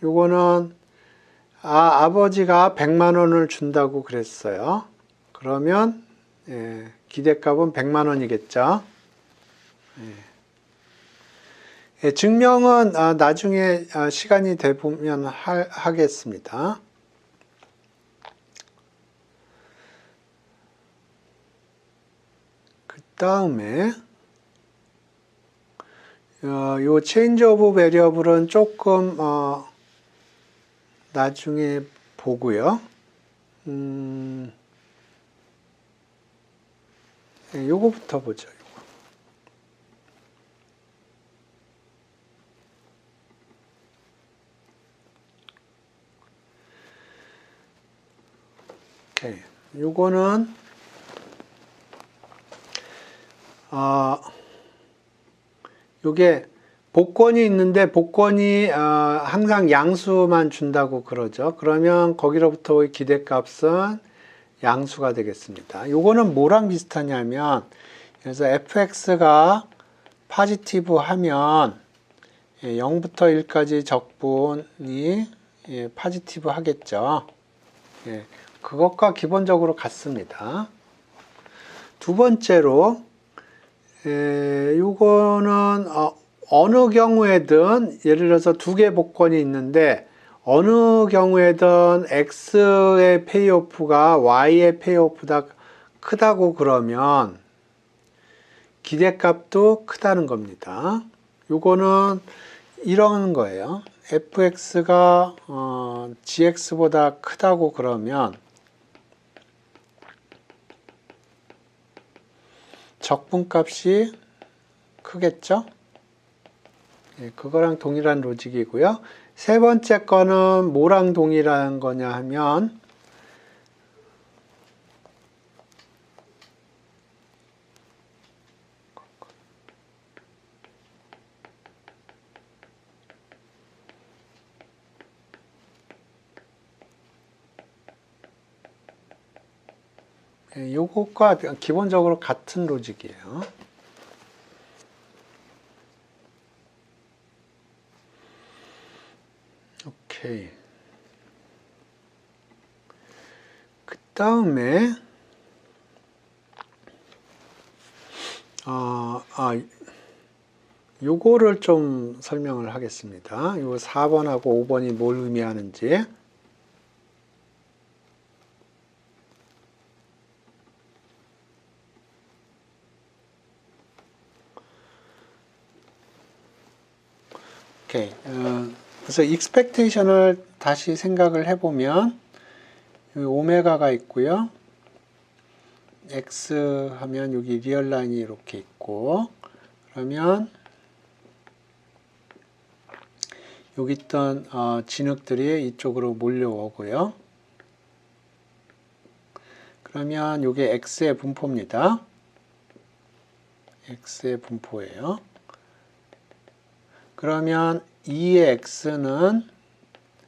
Speaker 1: 요거는 아버지가 100만 원을 준다고 그랬어요. 그러면 기대값은 100만 원이겠죠. 증명은 나중에 시간이 되면 하겠습니다. 그 다음에 요 체인지 오브 베리어블은 조금 나중에 보고요. 요거부터 보죠. 요거는 요게 복권이 있는데 복권이 항상 양수만 준다고 그러죠. 그러면 거기로부터 기대값은 양수가 되겠습니다. 요거는 뭐랑 비슷하냐면, 그래서 fx가 포지티브 하면 0부터 1까지 적분이 포지티브 하겠죠. 그것과 기본적으로 같습니다. 두 번째로 요거는 어느 경우에든, 예를 들어서 두 개 복권이 있는데 어느 경우에든 X의 페이오프가 Y의 페이오프보다 크다고 그러면 기대값도 크다는 겁니다. 요거는 이런 거예요. fx가 gx보다 크다고 그러면 적분값이 크겠죠? 그거랑 동일한 로직이고요. 세 번째 거는 뭐랑 동일한 거냐 하면, 요것과 기본적으로 같은 로직이에요. 오케이. 그 다음에 요거를 좀 설명을 하겠습니다. 요 4번하고 5번이 뭘 의미하는지. 오케이. 그래서 expectation을 다시 생각을 해보면 여기 오메가가 있고요. x 하면 여기 리얼 라인이 이렇게 있고, 그러면 여기 있던 진흙들이 이쪽으로 몰려오고요. 그러면 이게 x의 분포입니다. x의 분포예요. 그러면 2의 x는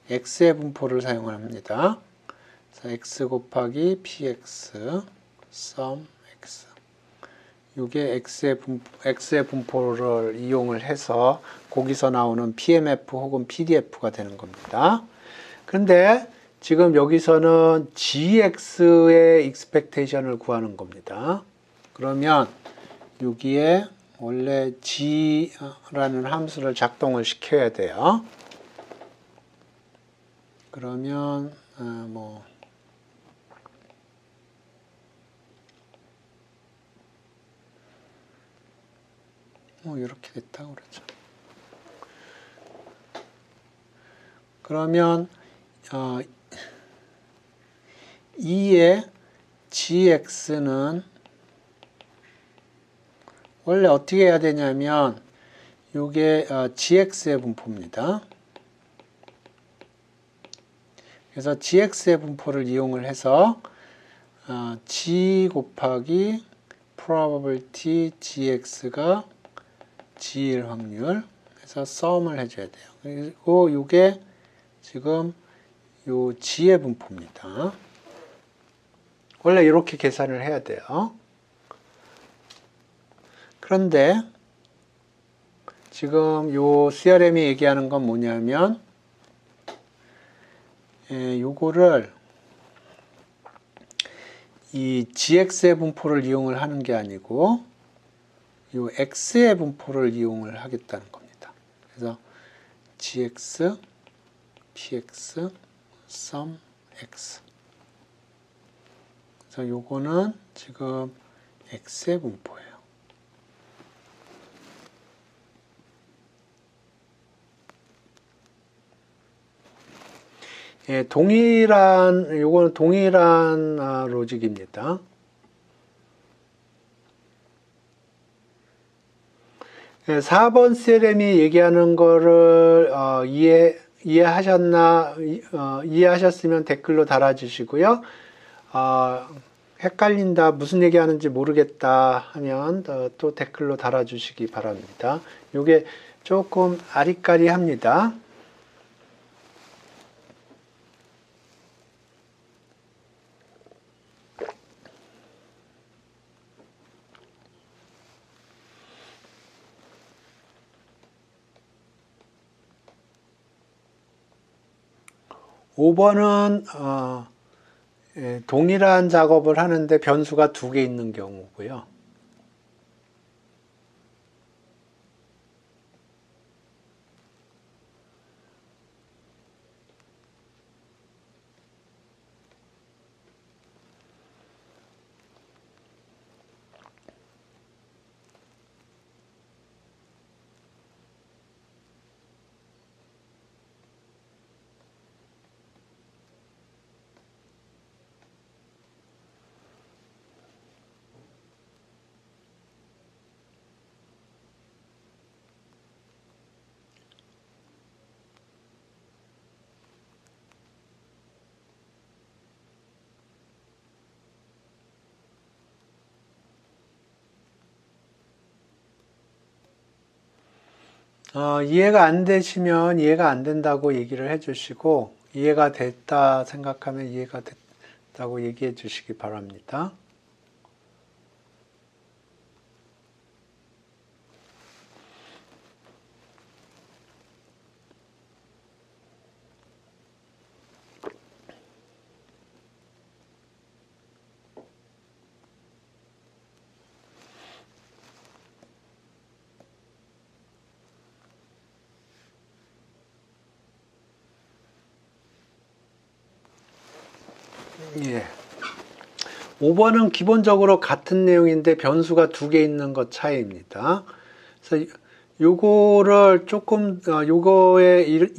Speaker 1: x의 분포를 사용합니다. 그래서 x 곱하기 px sum x. 이게 x의 분포를 이용을 해서 거기서 나오는 PMF 혹은 PDF가 되는 겁니다. 그런데 지금 여기서는 GX의 expectation을 구하는 겁니다. 그러면 여기에 원래 G라는 함수를 작동을 시켜야 돼요. 그러면 이렇게 됐다고 그러죠. 그러면 2의 gx는 원래 어떻게 해야 되냐면 이게 gx의 분포입니다. 그래서 gx의 분포를 이용을 해서 g 곱하기 probability gx가 g일 확률 해서 sum을 해줘야 돼요. 그리고 이게 지금 요 g의 분포입니다. 원래 이렇게 계산을 해야 돼요. 그런데 지금 요 CRM이 얘기하는 건 뭐냐면 요거를 이 gx의 분포를 이용을 하는 게 아니고 요 x의 분포를 이용을 하겠다는 겁니다. 그래서 gx, px, sum x. 그래서 요거는 지금 x의 분포예요. 요거는 동일한 로직입니다. 예, 4번 CLM이 얘기하는 거를 이해하셨으면 댓글로 달아주시고요. 헷갈린다, 무슨 얘기하는지 모르겠다 하면 또 댓글로 달아주시기 바랍니다. 이게 조금 아리까리합니다. 5번은 동일한 작업을 하는데 변수가 2개 있는 경우고요. 이해가 안 되시면 이해가 안 된다고 얘기를 해주시고, 이해가 됐다 생각하면 이해가 됐다고 얘기해 주시기 바랍니다. 예. 5번은 기본적으로 같은 내용인데 변수가 2개 있는 것 차이입니다. 그래서 요거를 조금 요거의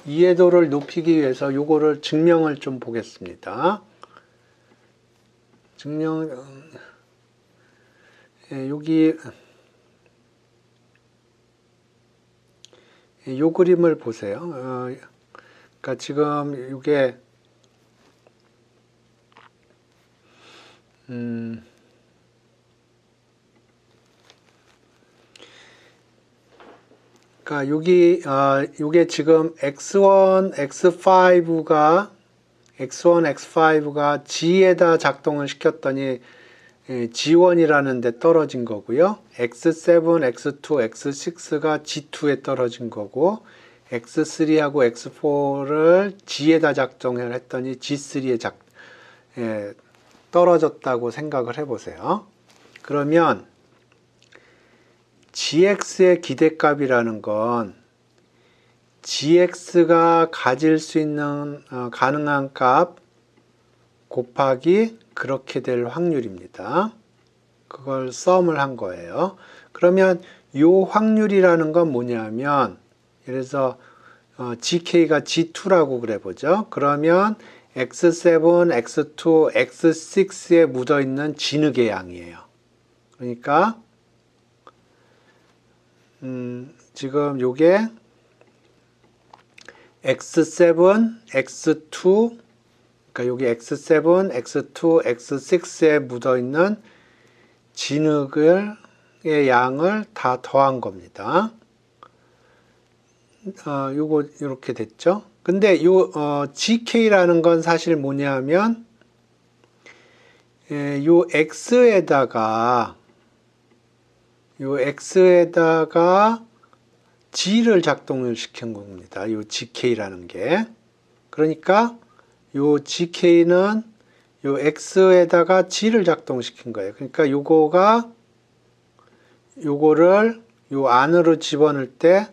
Speaker 1: 이해도를 높이기 위해서 요거를 증명을 좀 보겠습니다. 여기 요 그림을 보세요. 그러니까 지금 이게 그러니까 여기 요게 지금 x1, x5가 G에다 작동을 시켰더니 G1이라는 데 떨어진 거고요. X7, X2, X6가 G2에 떨어진 거고 X3하고 X4를 G에다 작동을 했더니 G3에 떨어졌다고 생각을 해보세요. 그러면 gx의 기대값이라는 건 gx가 가질 수 있는 가능한 값 곱하기 그렇게 될 확률입니다. 그걸 썸을 한 거예요. 그러면 이 확률이라는 건 뭐냐면 예를 들어서 gk가 g2라고 그래 보죠. 그러면 x7, x2, x6에 묻어 있는 진흙의 양이에요. 그러니까 지금 요게 x7, x2, 그러니까 여기 x7, x2, x6에 묻어 있는 진흙의 양을 다 더한 겁니다. 요거 이렇게 됐죠. 근데 요 gk라는 건 사실 뭐냐면 요 x에다가 g를 작동을 시킨 겁니다. 요 gk라는 게. 그러니까 요 gk는 요 x에다가 g를 작동시킨 거예요. 그러니까 요거를 요 안으로 집어넣을 때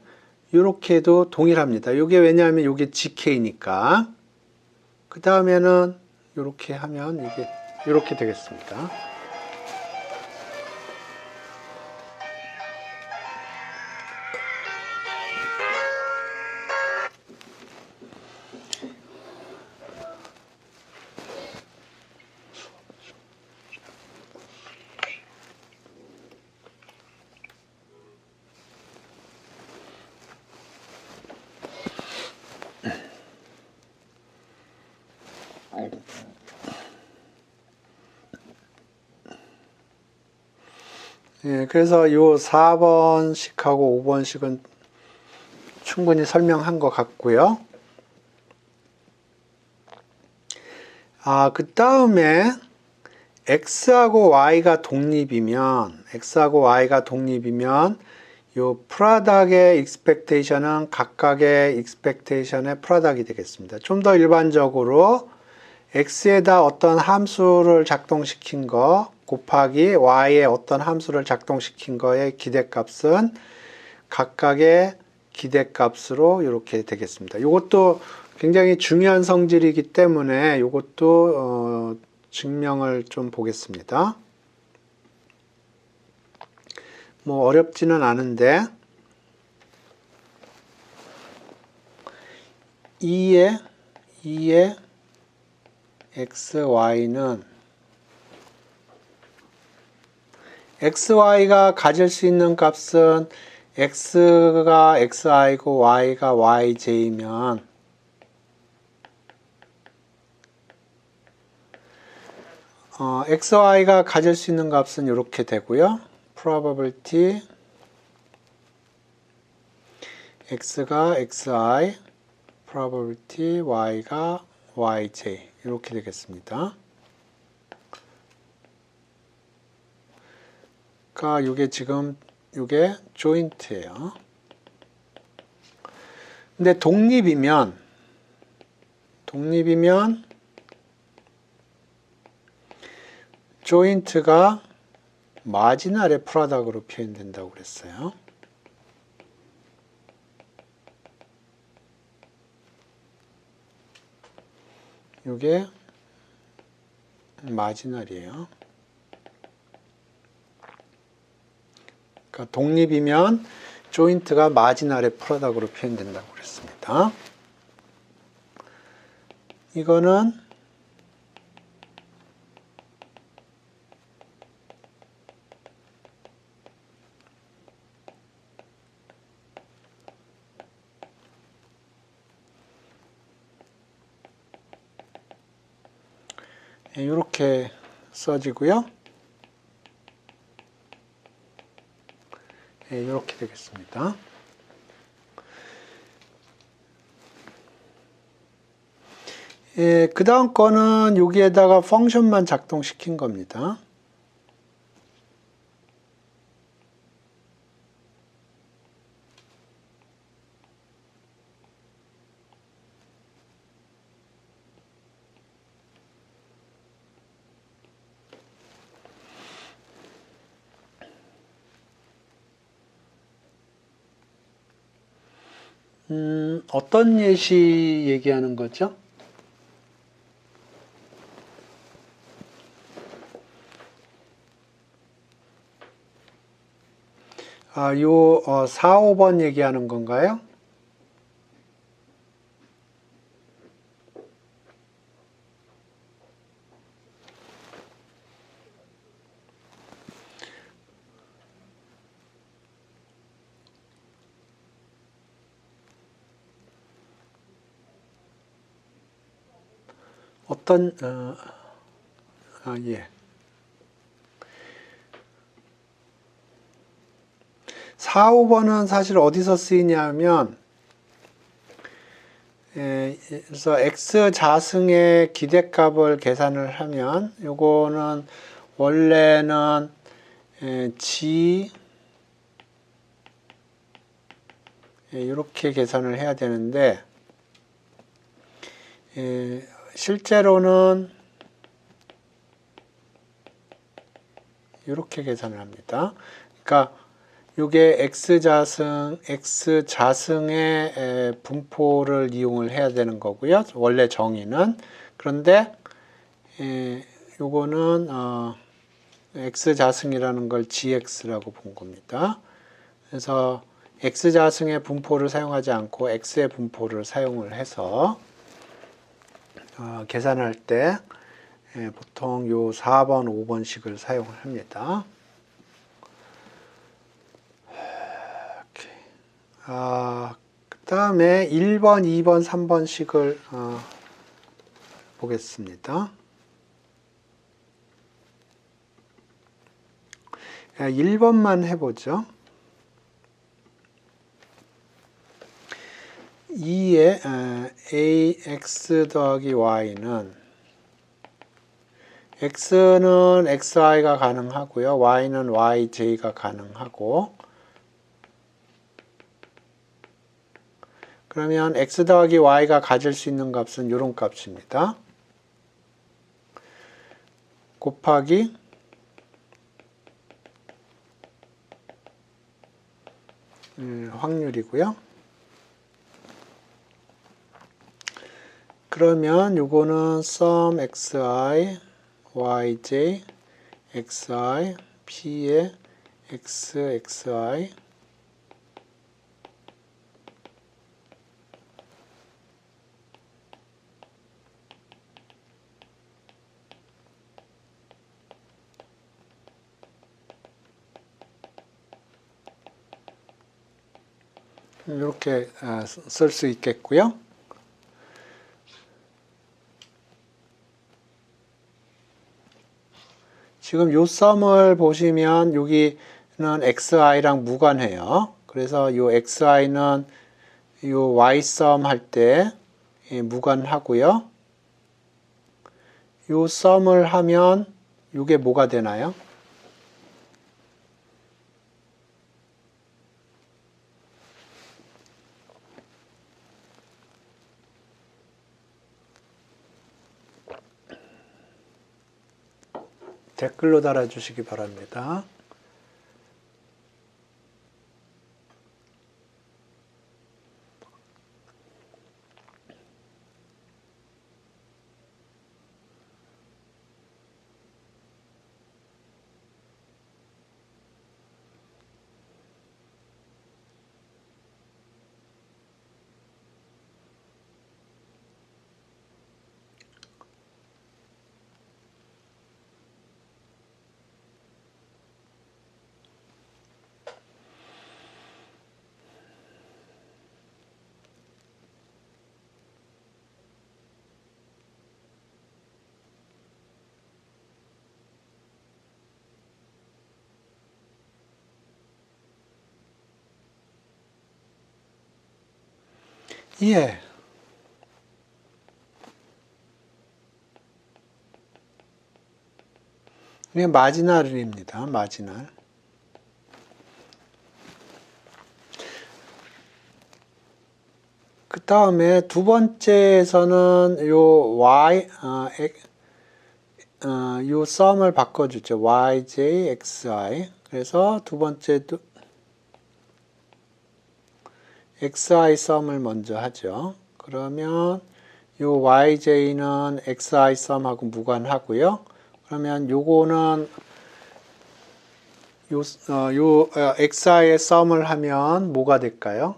Speaker 1: 요렇게도 동일합니다. 요게 왜냐하면 요게 gk니까. 그 다음에는 요렇게 하면 이게 요렇게 되겠습니다. 예, 그래서 요 4번식하고 5번식은 충분히 설명한 것 같고요. 그 다음에 x하고 y가 독립이면 요 프로덕의 익스펙테이션은 각각의 익스펙테이션의 프로덕이 되겠습니다. 좀 더 일반적으로 x에다 어떤 함수를 작동시킨 거 곱하기 y에 어떤 함수를 작동시킨 거의 기대값은 각각의 기대값으로 이렇게 되겠습니다. 이것도 굉장히 중요한 성질이기 때문에 이것도 증명을 좀 보겠습니다. 뭐 어렵지는 않은데 2의 xy는 xy가 가질 수 있는 값은 x가 xi고 y가 yj이면 xy가 가질 수 있는 값은 이렇게 되고요. probability x가 xi, probability y가 yj 이렇게 되겠습니다. 그러니까 이게 지금 이게 조인트예요. 근데 독립이면 조인트가 마지널의 프로덕으로 표현된다고 그랬어요. 이게 마지널이에요. 그러니까 독립이면 조인트가 마지널의 프로덕트로 표현된다고 그랬습니다. 이거는 이렇게 써지고요. 이렇게 되겠습니다. 그 다음 거는 여기에다가 펑션만 작동시킨 겁니다. 어떤 예시 얘기하는 거죠? 요 4, 5번 얘기하는 건가요? 어떤 예. 4, 5번은 사실 어디서 쓰이냐면 그래서 x 자승의 기대값을 계산을 하면 요거는 원래는 g 이렇게 계산을 해야 되는데 실제로는 이렇게 계산을 합니다. 그러니까 이게 x 자승의 분포를 이용을 해야 되는 거고요. 원래 정의는. 그런데 요거는 x 자승이라는 걸 gx라고 본 겁니다. 그래서 x 자승의 분포를 사용하지 않고 x의 분포를 사용을 해서 계산할 때 보통 요 4번, 5번식을 사용을 합니다. 그 다음에 1번, 2번, 3번식을 보겠습니다. 1번만 해보죠. 2의 ax 더하기 y는 x는 xi가 가능하고요. y는 yj가 가능하고 그러면 x 더하기 y가 가질 수 있는 값은 이런 값입니다. 곱하기 확률이고요. 그러면 요거는 sum xi, yj, xi, p의 xi 이렇게 쓸 수 있겠고요. 지금 요 썸을 보시면 여기는 xi랑 무관해요. 그래서 요 xi는 요 y 썸 할 때 무관하고요. 요 썸을 하면 이게 뭐가 되나요? 댓글로 달아주시기 바랍니다. 예. 이게 마지널입니다. 마지널. 그 다음에 두 번째에서는 요 y, 요 썸을 바꿔주죠. yj, xi. 그래서 두 번째도 xi 썸을 먼저 하죠. 그러면 요 yj는 xi 썸하고 무관하고요. 그러면 요거는 xi의 썸을 하면 뭐가 될까요?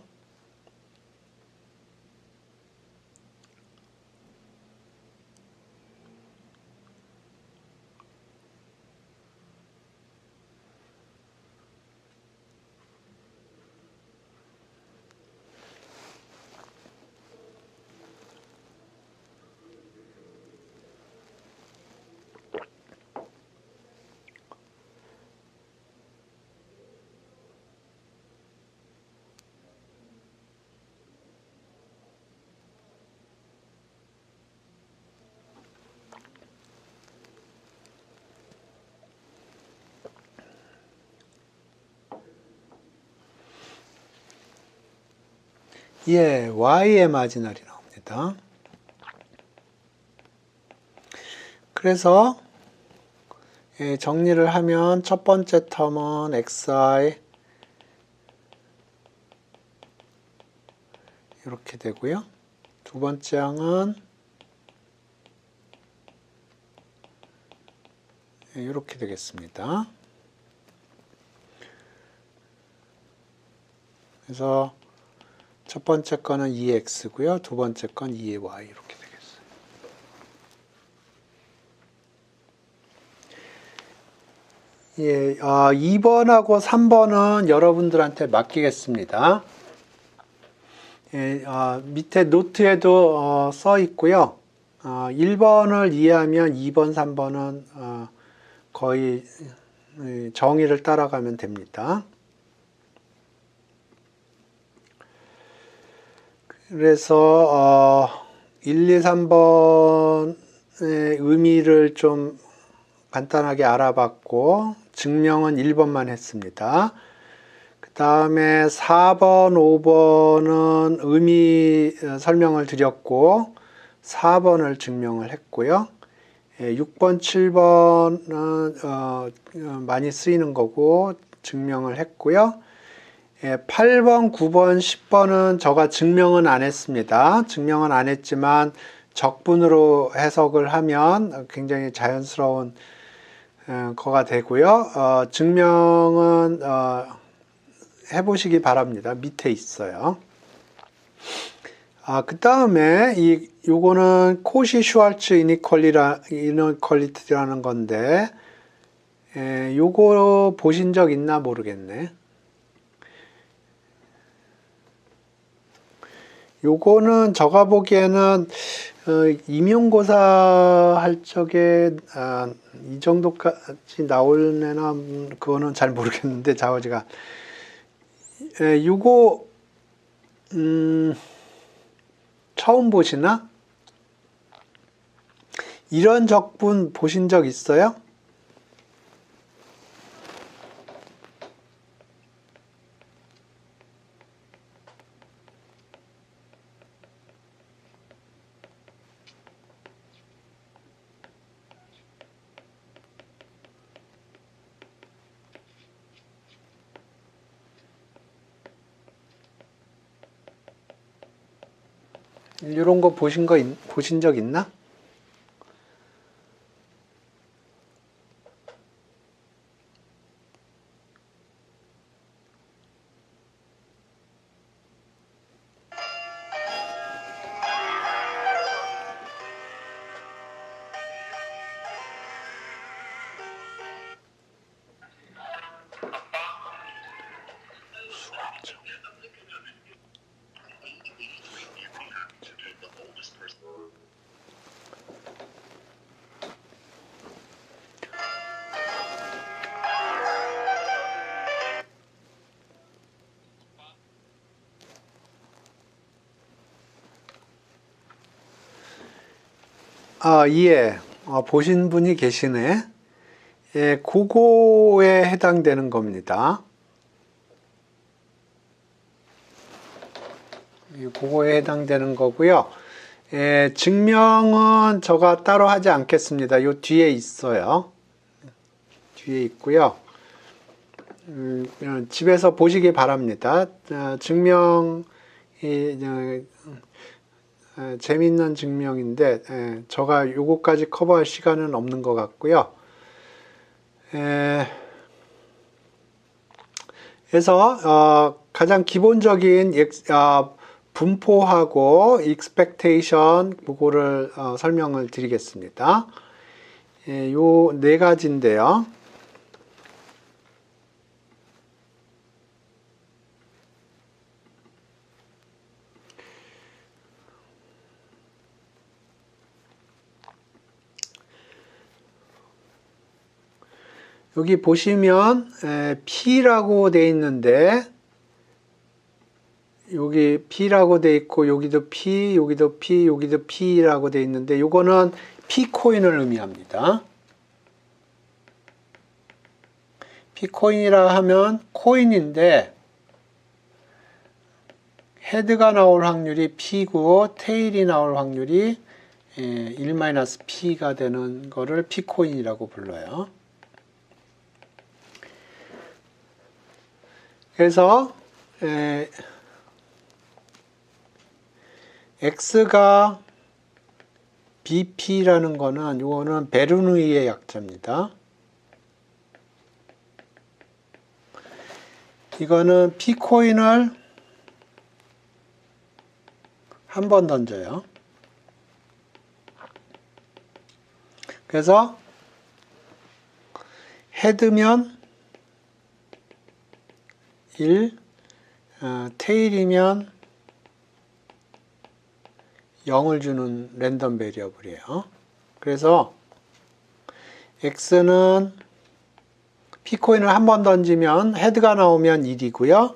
Speaker 1: 예, y의 마지널이 나옵니다. 그래서 정리를 하면 첫 번째 텀은 xi 이렇게 되고요. 두 번째 항은 이렇게 되겠습니다. 그래서 첫 번째 거는 2x고요. 두 번째 건 2y 이렇게 되겠어요. 예, 2번하고 3번은 여러분들한테 맡기겠습니다. 예, 밑에 노트에도 써 있고요. 1번을 이해하면 2번, 3번은 거의 정의를 따라가면 됩니다. 그래서 1, 2, 3번의 의미를 좀 간단하게 알아봤고 증명은 1번만 했습니다. 그 다음에 4번, 5번은 의미 설명을 드렸고 4번을 증명을 했고요. 6번, 7번은 많이 쓰이는 거고 증명을 했고요. 8번, 9번, 10번은 제가 증명은 안 했습니다. 증명은 안 했지만 적분으로 해석을 하면 굉장히 자연스러운 거가 되고요. 증명은 해보시기 바랍니다. 밑에 있어요. 그 다음에 요거는 코시-슈왈츠 이니퀄리티라는 건데 요거 보신 적 있나 모르겠네. 요거는 제가 보기에는 임용고사 할 적에 이 정도까지 나올래나 그거는 잘 모르겠는데 제가 요거 처음 보시나? 이런 적분 보신 적 있어요? 이런 거 보신 적 있나? 예. 보신 분이 계시네. 예, 그거에 해당되는 겁니다. 그거에 해당되는 거고요. 예, 증명은 제가 따로 하지 않겠습니다. 요 뒤에 있어요. 뒤에 있고요. 집에서 보시기 바랍니다. 증명이 재밌는 증명인데 제가 요거까지 커버할 시간은 없는 것 같고요. 그래서 가장 기본적인 분포하고 expectation 그거를 설명을 드리겠습니다. 요 네 가지인데요. 여기 보시면 P라고 돼 있는데 여기 P라고 돼 있고 여기도 P, 여기도 P, 여기도 P라고 돼 있는데 요거는 P코인을 의미합니다. P코인이라 하면 코인인데 헤드가 나올 확률이 P고 테일이 나올 확률이 1-P가 되는 거를 P코인이라고 불러요. 그래서 X가 BP라는 거는 이거는 베르누이의 약자입니다. 이거는 P코인을 한 번 던져요. 그래서 헤드면 1, 테일이면 0을 주는 랜덤 베리어블이에요. 그래서 X는 P코인을 한 번 던지면 헤드가 나오면 1이고요.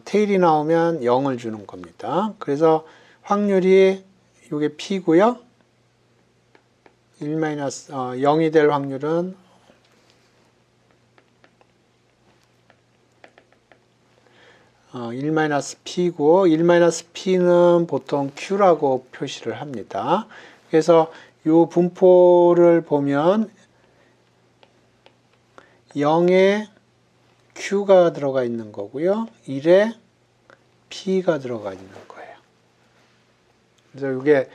Speaker 1: 테일이 나오면 0을 주는 겁니다. 그래서 확률이 이게 P고요. 0이 될 확률은 1-P고 1-P는 보통 Q라고 표시를 합니다. 그래서 이 분포를 보면 0에 Q가 들어가 있는 거고요. 1에 P가 들어가 있는 거예요. 그래서 이게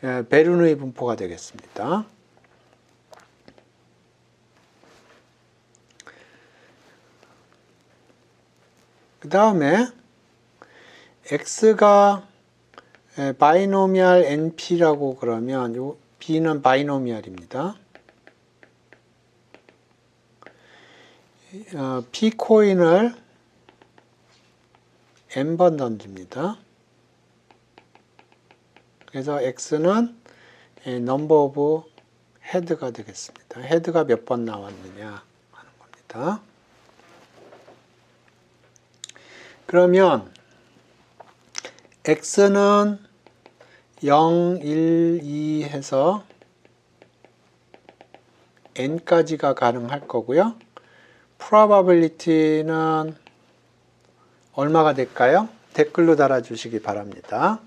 Speaker 1: 베르누이 분포가 되겠습니다. 그 다음에 X가 바이노미얼 NP라고 그러면 요 B는 바이노미얼입니다. P코인을 N번 던집니다. 그래서 X는 넘버 오브 헤드가 되겠습니다. 헤드가 몇 번 나왔느냐 하는 겁니다. 그러면 X는 0, 1, 2 해서 N까지가 가능할 거고요. probability는 얼마가 될까요? 댓글로 달아주시기 바랍니다.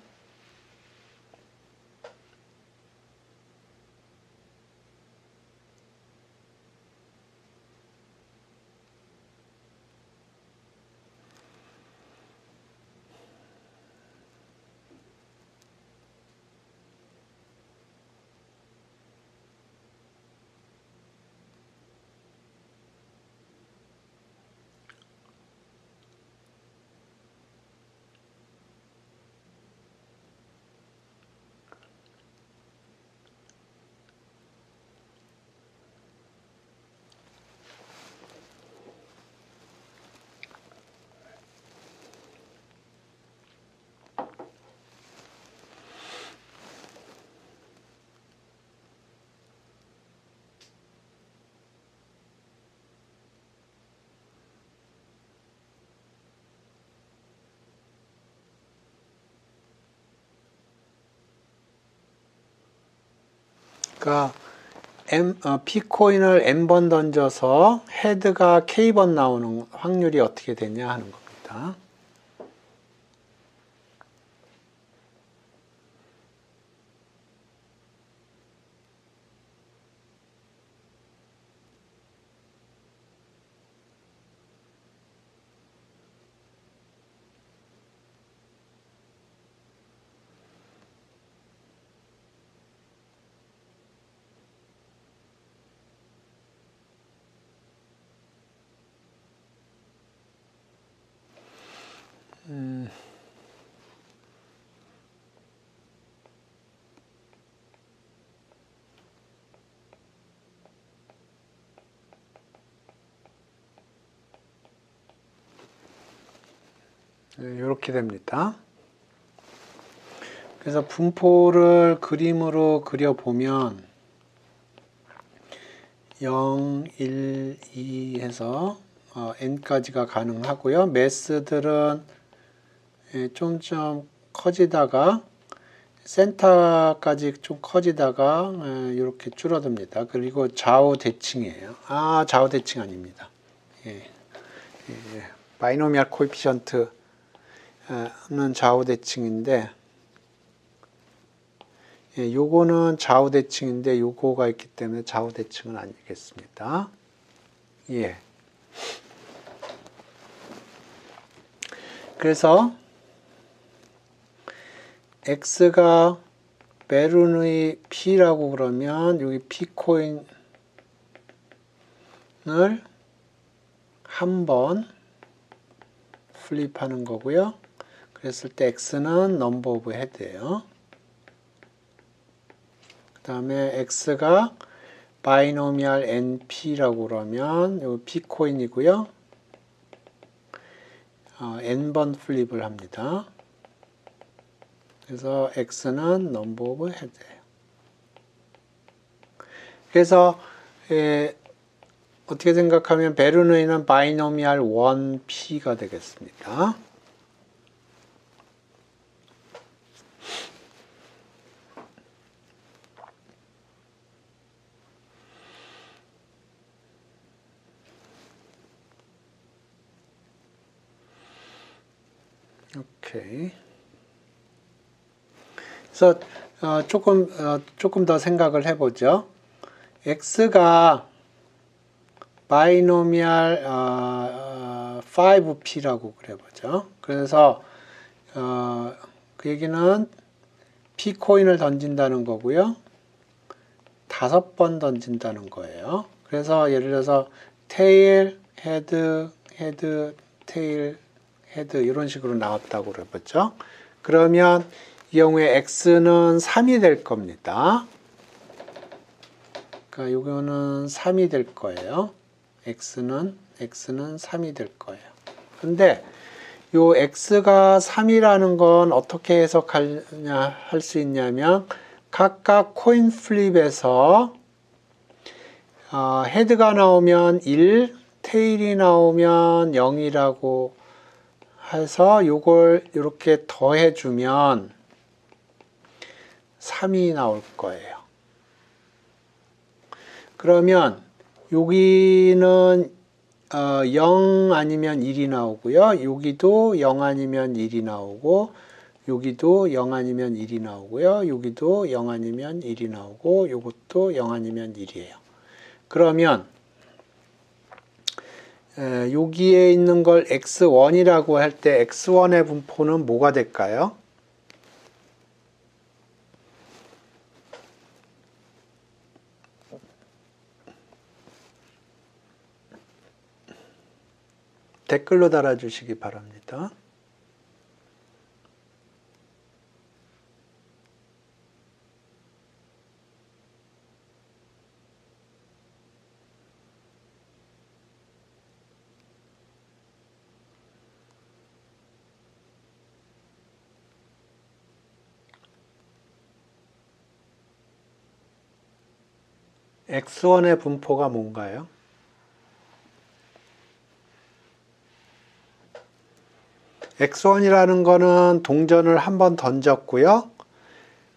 Speaker 1: 그러니까 P코인을 N번 던져서 헤드가 K번 나오는 확률이 어떻게 되냐 하는 겁니다. 이렇게 됩니다. 그래서 분포를 그림으로 그려보면 0, 1, 2 해서 n까지가 가능하고요. 매스들은 좀 커지다가 센터까지 좀 커지다가 이렇게 줄어듭니다. 그리고 좌우 대칭이에요. 좌우 대칭 아닙니다. 바이노미얼 코에피션트는 좌우 대칭인데 요거는 좌우 대칭인데 요거가 있기 때문에 좌우 대칭은 아니겠습니다. 그래서 X가 베룬의 P라고 그러면 여기 P코인을 한번 플립하는 거고요. 그랬을 때 X는 넘버 오브 헤드예요. 그 다음에 X가 바이노미얼 NP라고 그러면 여기 P코인이고요. N번 플립을 합니다. 그래서 X는 넘버 오브 헤드예요. 그래서 어떻게 생각하면 베르누이는 바이노미얼 1P가 되겠습니다. 오케이. 그래서 조금 더 생각을 해보죠. X가 바이노미얼 5P라고 그래보죠. 그래서 그 얘기는 P코인을 던진다는 거고요. 5번 던진다는 거예요. 그래서 예를 들어서 테일, 헤드, 헤드, 테일, 헤드 이런 식으로 나왔다고 그래보죠. 그러면 이 경우에 X는 3이 될 겁니다. 그러니까 요거는 3이 될 거예요. X는 3이 될 거예요. 근데 요 X가 3이라는 건 어떻게 해석하냐 할 수 있냐면 각각 코인 플립에서 헤드가 나오면 1, 테일이 나오면 0이라고 해서 요걸 이렇게 더해주면 3이 나올 거예요. 그러면 여기는 0 아니면 1이 나오고요. 여기도 0 아니면 1이 나오고 여기도 0 아니면 1이 나오고요. 여기도 0 아니면 1이 나오고 요것도 0 아니면 1이에요. 그러면 여기에 있는 걸 x1이라고 할 때 x1의 분포는 뭐가 될까요? 댓글로 달아주시기 바랍니다. x1의 분포가 뭔가요? x1이라는 거는 동전을 한번 던졌고요.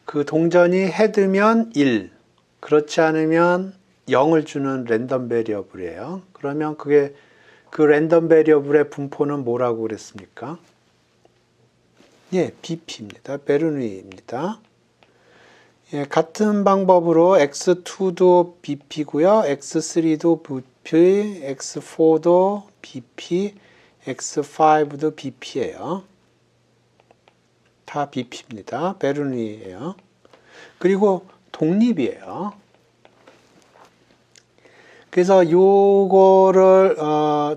Speaker 1: 그 동전이 헤드면 1, 그렇지 않으면 0을 주는 랜덤 베리어블이에요. 그러면 그게 그 랜덤 베리어블의 분포는 뭐라고 그랬습니까? 예, BP입니다. 베르누이입니다. 예, 같은 방법으로 x2도 BP고요. x3도 BP, x4도 BP, x5도 BP예요. 다 BP입니다. 베르누이예요. 그리고 독립이에요. 그래서 요거를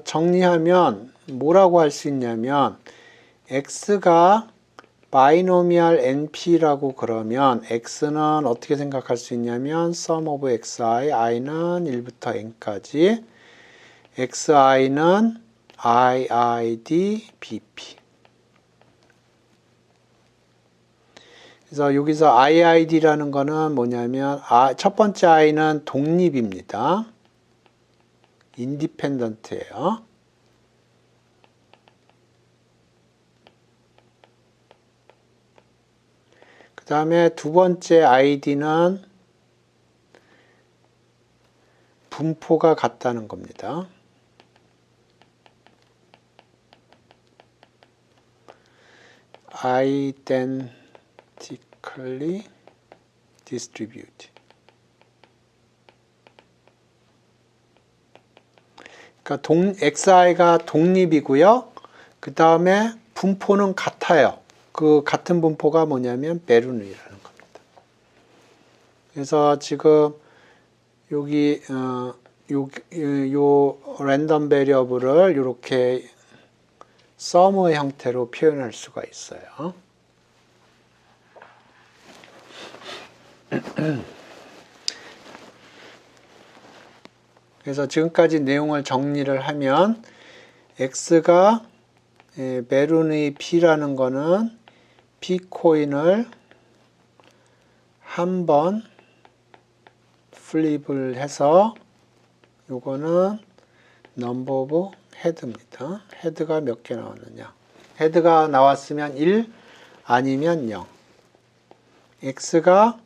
Speaker 1: 정리하면 뭐라고 할 수 있냐면 x가 바이노미얼 np라고 그러면 x는 어떻게 생각할 수 있냐면 sum of xi, i는 1부터 n까지, xi는 iid bp. 그래서 여기서 iid라는 거는 뭐냐면 첫 번째 i는 독립입니다. 인디펜던트예요. 그 다음에 두 번째 id는 분포가 같다는 겁니다. identically distributed. 그러니까 xi가 독립이고요. 그 다음에 분포는 같아요. 그 같은 분포가 뭐냐면 베르누이라는 겁니다. 그래서 지금 여기 요 랜덤 베리어블을 이렇게 서머 형태로 표현할 수가 있어요. 그래서 지금까지 내용을 정리를 하면 x가 베르누이 P라는 거는 P코인을 한 번 플립을 해서 요거는 넘버 오브 헤드입니다. 헤드가 몇 개 나왔느냐. 헤드가 나왔으면 1 아니면 0. x가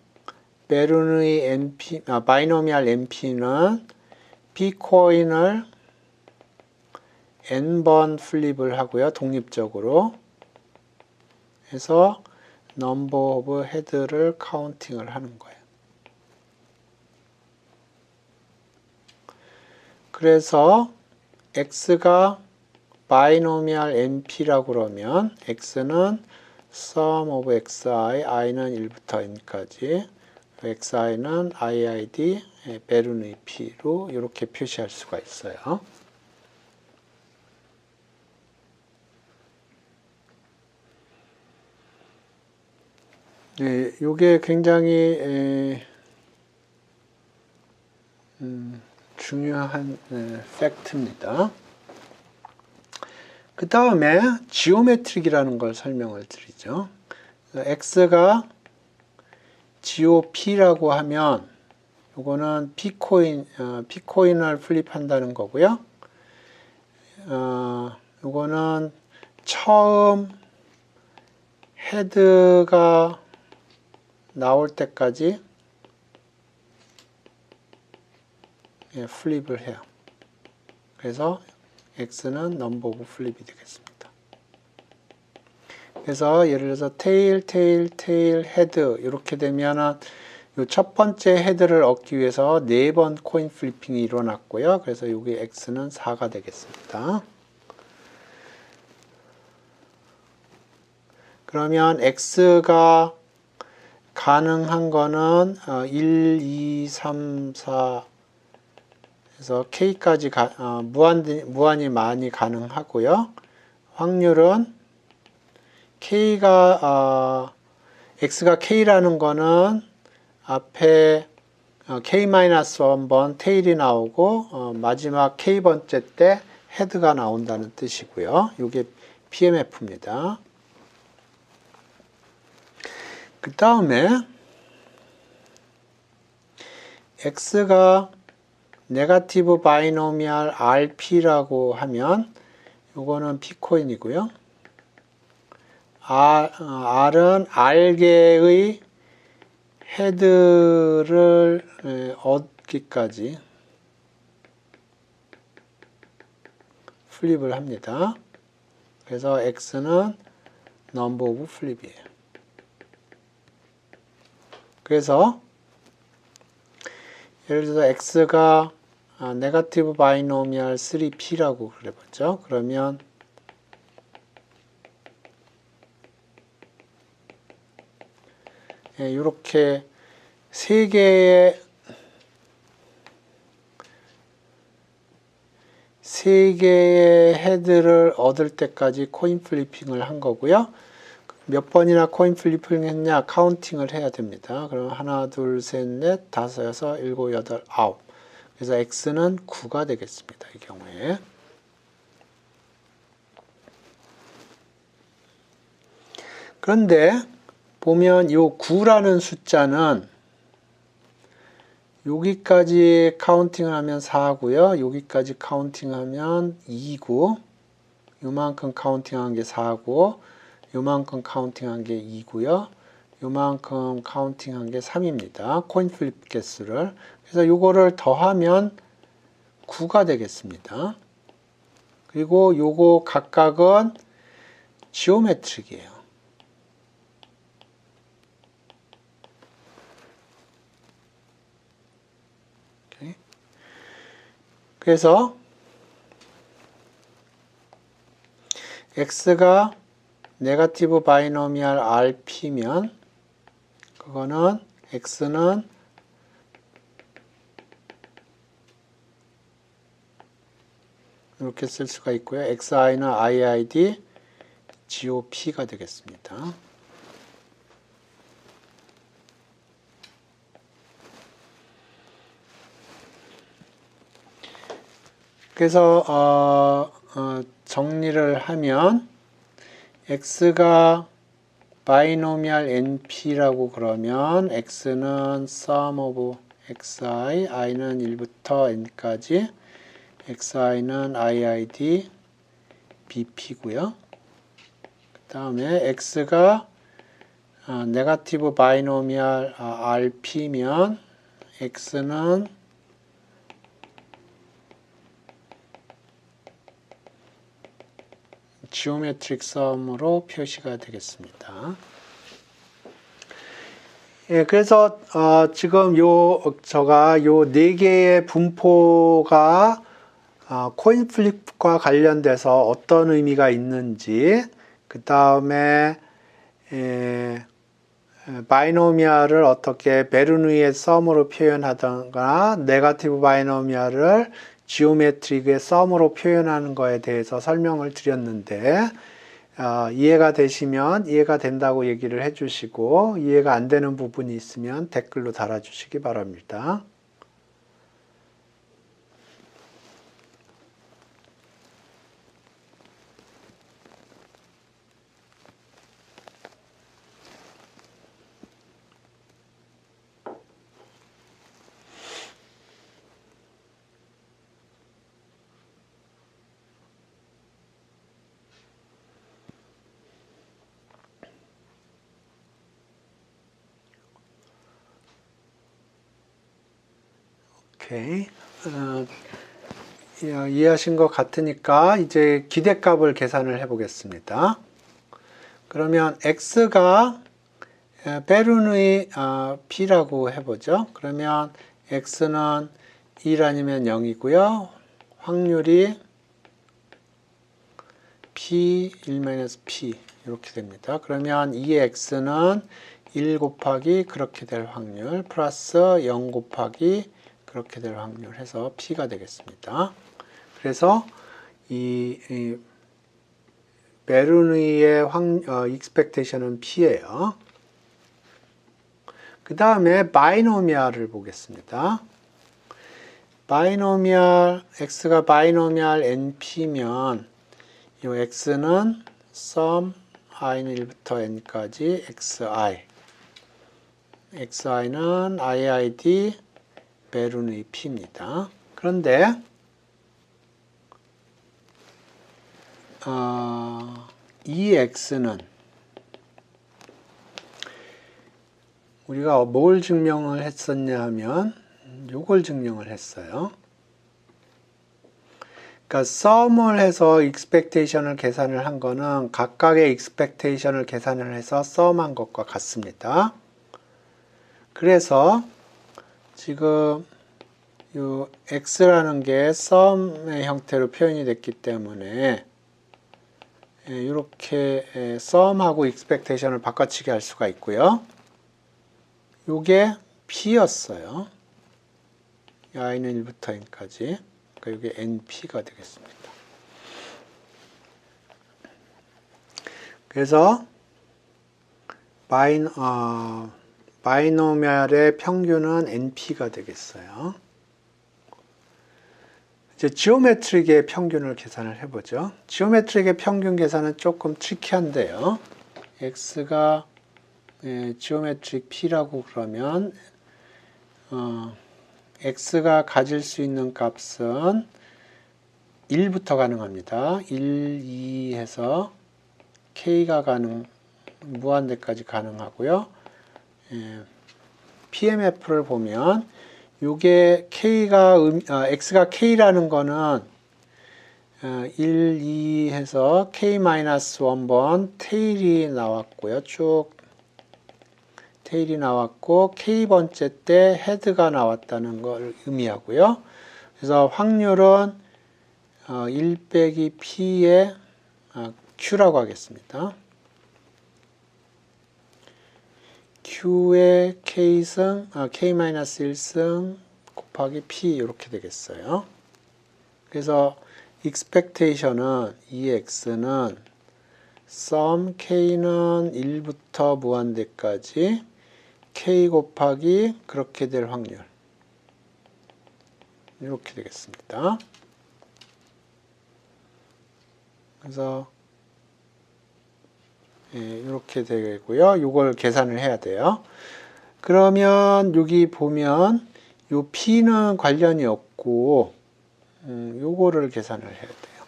Speaker 1: 베르누이 NP, 바이노미얼 NP는 P코인을 n번 플립을 하고요. 독립적으로 해서 넘버 오브 헤드를 카운팅을 하는 거예요. 그래서 x가 바이노미얼 np라고 그러면 x는 sum of xi, i는 1부터 n까지, xi는 iid, 베르누이 p로 이렇게 표시할 수가 있어요. 네, 이게 굉장히 중요한 팩트입니다. 그 다음에 지오메트릭이라는 걸 설명을 드리죠. x가 GOP라고 하면 이거는 P코인을 플립한다는 거고요. 이거는 처음 헤드가 나올 때까지 플립을 해요. 그래서 x는 넘버 오브 플립이 되겠습니다. 그래서 예를 들어서 테일, 헤드 이렇게 되면은 이 첫 번째 헤드를 얻기 위해서 4번 코인 플리핑이 일어났고요. 그래서 여기 x는 4가 되겠습니다. 그러면 x가 가능한 거는 1, 2, 3, 4 그래서 k까지 무한히 많이 가능하고요. 확률은 x가 k라는 거는 앞에 k-1번 테일이 나오고 마지막 k번째 때 헤드가 나온다는 뜻이고요. 이게 PMF입니다. 그 다음에 x가 네거티브 바이노미얼 RP라고 하면 이거는 P코인이고요. R은 R개의 헤드를 얻기까지 플립을 합니다. 그래서 x는 number of flip이에요. 그래서 예를 들어서 x가 네거티브 바이노미얼 3p라고 그래봤죠. 그러면 이렇게 세 개의 헤드를 얻을 때까지 코인 플리핑을 한 거고요. 몇 번이나 코인 플리핑 했냐 카운팅을 해야 됩니다. 그럼 하나, 둘, 셋, 넷, 다섯, 여섯, 일곱, 여덟, 아홉. 그래서 x는 9가 되겠습니다. 이 경우에. 그런데 보면 이 9라는 숫자는 여기까지 카운팅을 하면 4고요. 여기까지 카운팅하면 2고 요만큼 카운팅한 게 4고 요만큼 카운팅한 게 2고요. 요만큼 카운팅한 게 3입니다. 코인 플립 개수를. 그래서 요거를 더하면 9가 되겠습니다. 그리고 요거 각각은 지오메트릭이에요. 그래서 x가 네거티브 바이노미얼 rp면 그거는 x는 이렇게 쓸 수가 있고요. xi는 iid gop가 되겠습니다. 그래서 정리를 하면 x가 바이노미얼 np라고 그러면 x는 sum of xi, i는 1부터 n까지, xi는 iid bp고요. 그 다음에 x가 네거티브 바이노미얼 rp면 x는 지오메트릭 썸으로 표시가 되겠습니다. 예, 그래서 지금 제가 요 네 개의 분포가 코인 플립과 관련돼서 어떤 의미가 있는지, 그 다음에 바이노미얼을 어떻게 베르누이의 썸으로 표현하던가 네거티브 바이노미얼을 지오메트릭의 썸으로 표현하는 거에 대해서 설명을 드렸는데 이해가 되시면 이해가 된다고 얘기를 해주시고 이해가 안 되는 부분이 있으면 댓글로 달아주시기 바랍니다. 오케이. 이해하신 것 같으니까 이제 기대값을 계산을 해 보겠습니다. 그러면 x가 베르누이 p라고 해보죠. 그러면 x는 1 아니면 0이고요. 확률이 p 1-p 이렇게 됩니다. 그러면 2의 x는 1 곱하기 그렇게 될 확률 플러스 0 곱하기 그렇게 될 확률 해서 p가 되겠습니다. 그래서 이 베르누이의 expectation은 p예요. 그 다음에 바이노미얼을 보겠습니다. 바이노미얼 x가 바이노미얼 np면 이 x는 sum i는 1부터 n까지 xi는 iid 베르누이 p입니다. 그런데 이 x는 우리가 뭘 증명을 했었냐 하면 요걸 증명을 했어요. 그러니까 sum을 해서 expectation을 계산을 한 거는 각각의 expectation을 계산을 해서 sum한 것과 같습니다. 그래서 지금 요 x라는 게 sum의 형태로 표현이 됐기 때문에 이렇게 sum하고 expectation을 바꿔치기 할 수가 있고요. 요게 p였어요. i는 1부터 n까지. 그러니까 이게 np가 되겠습니다. 그래서 바이노미얼의 평균은 np가 되겠어요. 이제 지오메트릭의 평균을 계산을 해보죠. 지오메트릭의 평균 계산은 조금 트리키한데요. x가 지오메트릭 p라고 그러면 x가 가질 수 있는 값은 1부터 가능합니다. 1, 2 해서 k가 무한대까지 가능하고요. PMF를 보면 요게 x가 k라는 거는 1, 2 해서 k-1번 테일이 나왔고요. 쭉 테일이 나왔고 k번째 때 헤드가 나왔다는 걸 의미하고요. 그래서 확률은 1 빼기 p의 q라고 하겠습니다. q의 k승, k-1승 곱하기 p 이렇게 되겠어요. 그래서 expectation은 ex는 sum k는 1부터 무한대까지 k 곱하기 그렇게 될 확률 이렇게 되겠습니다. 그래서 이렇게 되고요. 이걸 계산을 해야 돼요. 그러면 여기 보면 요 p는 관련이 없고 요거를 계산을 해야 돼요.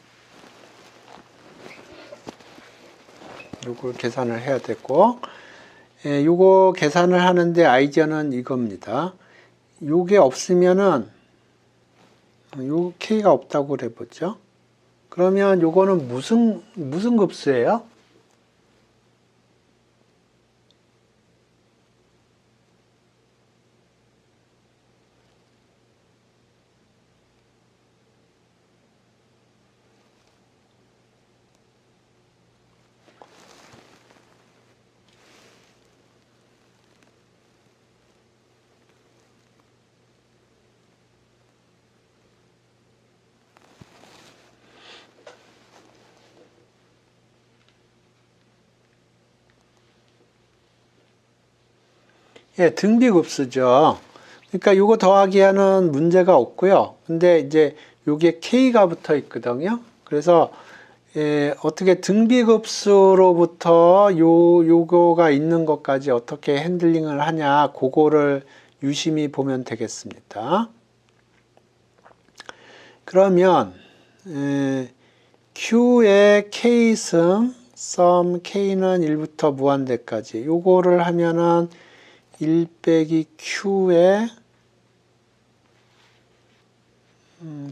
Speaker 1: 요걸 계산을 해야 되고 요거 계산을 하는데 아이디어는 이겁니다. 요게 없으면은 요 k가 없다고 그래보죠. 그러면 요거는 무슨 급수예요? 예, 등비급수죠. 그러니까 요거 더하기 하는 문제가 없고요. 근데 이제 요게 k가 붙어 있거든요. 그래서 어떻게 등비급수로부터 요거가 있는 것까지 어떻게 핸들링을 하냐, 그거를 유심히 보면 되겠습니다. 그러면 q의 k승 sum k는 1부터 무한대까지 요거를 하면은 1 빼기 q의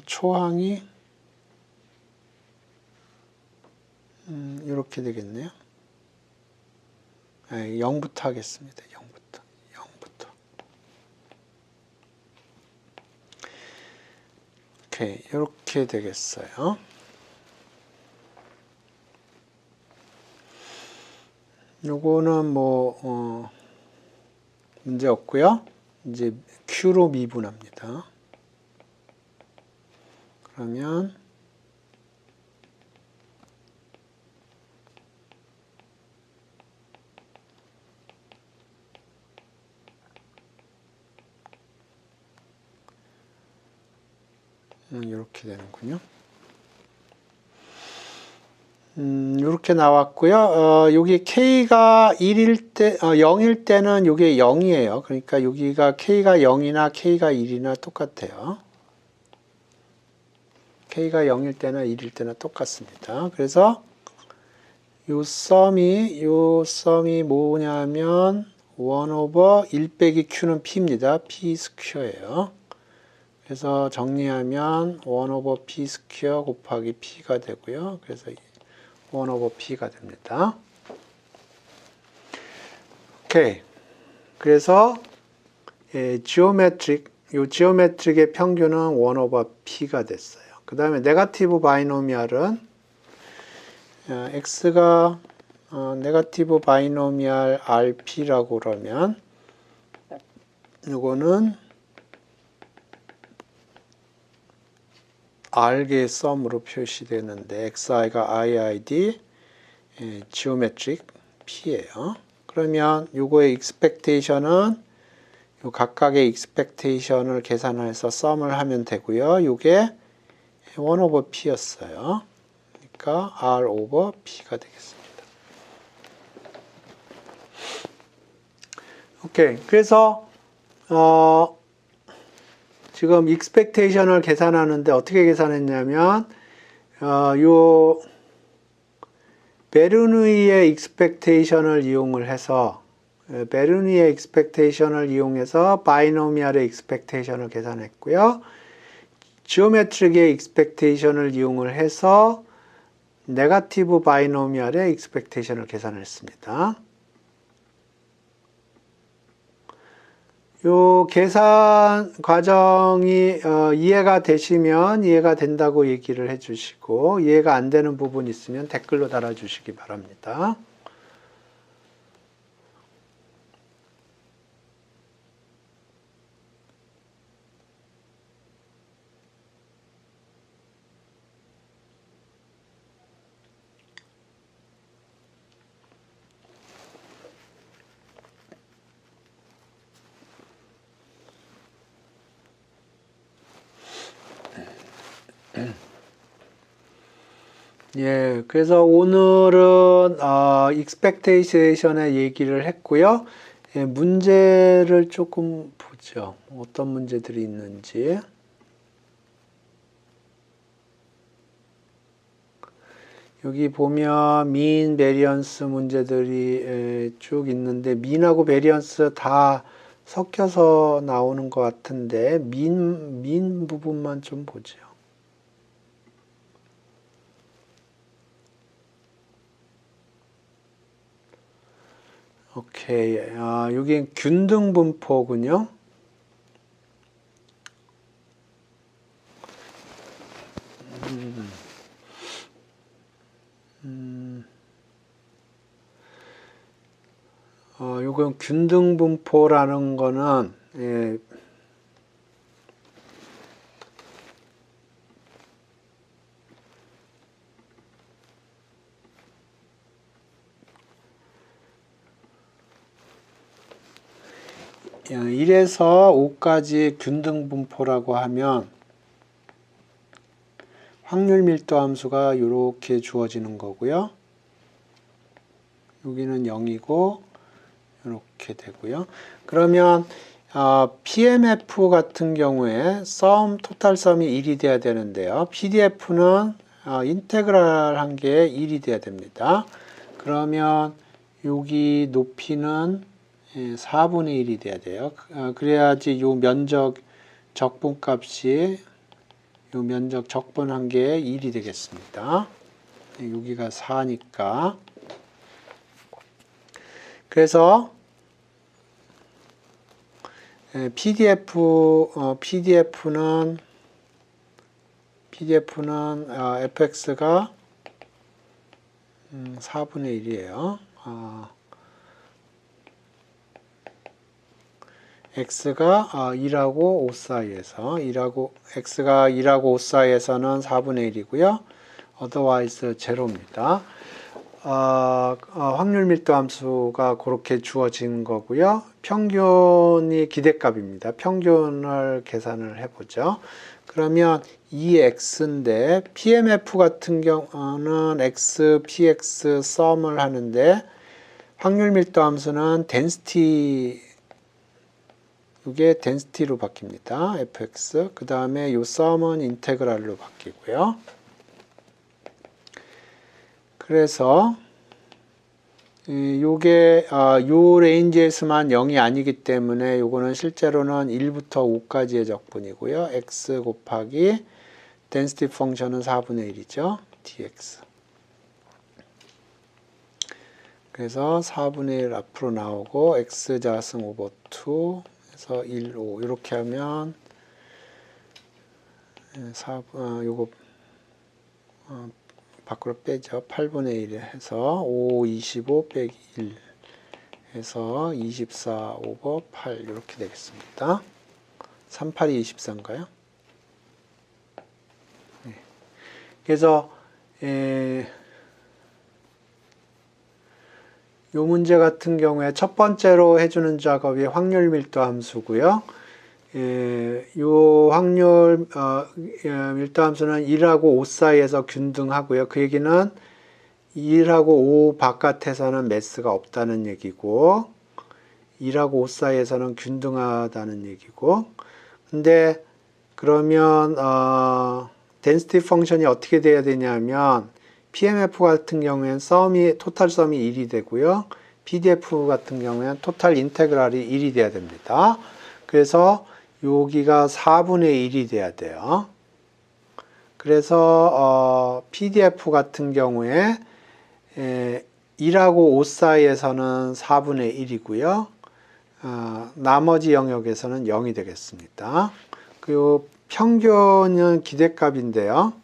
Speaker 1: 초항이 이렇게 되겠네요. 0부터 하겠습니다. 0부터. 오케이, 이렇게 되겠어요. 요거는 뭐 문제 없고요. 이제 q로 미분합니다. 그러면 이렇게 되는군요. 이렇게 나왔고요. 여기 k가 1일 때, 0일 때는 이게 0이에요. 그러니까 여기가 k가 0이나 k가 1이나 똑같아요. k가 0일 때나 1일 때나 똑같습니다. 그래서 요 썸이 뭐냐면 1 over 1 빼기 q는 p입니다. p 스퀘어예요. 그래서 정리하면 1 over p 스퀘어 곱하기 p가 되고요. 그래서 1 over p가 됩니다. 오케이. 그래서 지오메트릭의 평균은 1 over p가 됐어요. 그 다음에 네거티브 바이노미알은 x가 네거티브 바이노미알 rp라고 그러면 이거는 r개의 썸으로 표시되는데 xi가 iid 지오메트릭 p예요. 그러면 요거의 expectation은 요 각각의 expectation을 계산해서 썸을 하면 되고요. 요게 1 over p였어요. 그러니까 r over p가 되겠습니다. 오케이. 그래서 지금 expectation을 계산하는데 어떻게 계산했냐면 요 베르누이의 expectation을 이용을 해서 베르누이의 expectation을 이용해서 바이노미알의 expectation을 계산했고요. 지오메트릭의 expectation을 이용을 해서 네거티브 바이노미알의 expectation을 계산했습니다. 요 계산 과정이 이해가 되시면 이해가 된다고 얘기를 해주시고 이해가 안 되는 부분 있으면 댓글로 달아주시기 바랍니다. 예, 그래서 오늘은 expectation의 얘기를 했고요. 예, 문제를 조금 보죠. 어떤 문제들이 있는지. 여기 보면 mean, variance 문제들이 쭉 있는데 mean하고 variance 다 섞여서 나오는 것 같은데 mean 부분만 좀 보죠. 오케이. 여기 균등 분포군요. 요건 균등 분포라는 거는 예, 1에서 5까지 균등 분포라고 하면 확률 밀도 함수가 이렇게 주어지는 거고요. 여기는 0이고 이렇게 되고요. 그러면 PMF 같은 경우에 토탈 썸이 1이 돼야 되는데요. PDF는 인테그랄한 게 1이 돼야 됩니다. 그러면 여기 높이는 4분의 1이 돼야 돼요. 그래야지 요 면적 적분값이 요 면적 적분한 게 1이 되겠습니다. 여기가 4니까. 그래서 PDF는 fx가 4분의 1이에요. x가 2하고 5 사이에서 x가 2하고 5 사이에서는 4분의 1이고요. otherwise 제로입니다. 확률 밀도 함수가 그렇게 주어진 거고요. 평균이 기대값입니다. 평균을 계산을 해보죠. 그러면 이 x인데 PMF 같은 경우는 x, px 썸을 하는데 확률 밀도 함수는 density 이게 density로 바뀝니다. fx. 그 다음에 요 썸은 인테그랄로 바뀌고요. 그래서 요게 요 레인지에서만 0이 아니기 때문에 요거는 실제로는 1부터 5까지의 적분이고요. x 곱하기 density 펑션은 4분의 1이죠. dx. 그래서 4분의 1 앞으로 나오고 x 자승 오버 2 해서 1, 5 이렇게 하면 요거 밖으로 빼죠. 8분의 1 해서 5, 25 빼기 1 해서 24 오버 8 이렇게 되겠습니다. 38이 24인가요? 네. 그래서 요 문제 같은 경우에 첫 번째로 해주는 작업이 확률 밀도 함수고요. 요 확률 밀도 함수는 1하고 5 사이에서 균등하고요. 그 얘기는 1하고 5 바깥에서는 매스가 없다는 얘기고 1하고 5 사이에서는 균등하다는 얘기고 근데 그러면 density 펑션이 어떻게 돼야 되냐면 PMF 같은 경우에는 토탈 썸이 1이 되고요. PDF 같은 경우에는 토탈 인테그랄이 1이 돼야 됩니다. 그래서 여기가 4분의 1이 돼야 돼요. 그래서 PDF 같은 경우에 1하고 5 사이에서는 4분의 1이고요. 나머지 영역에서는 0이 되겠습니다. 그리고 평균은 기대값인데요.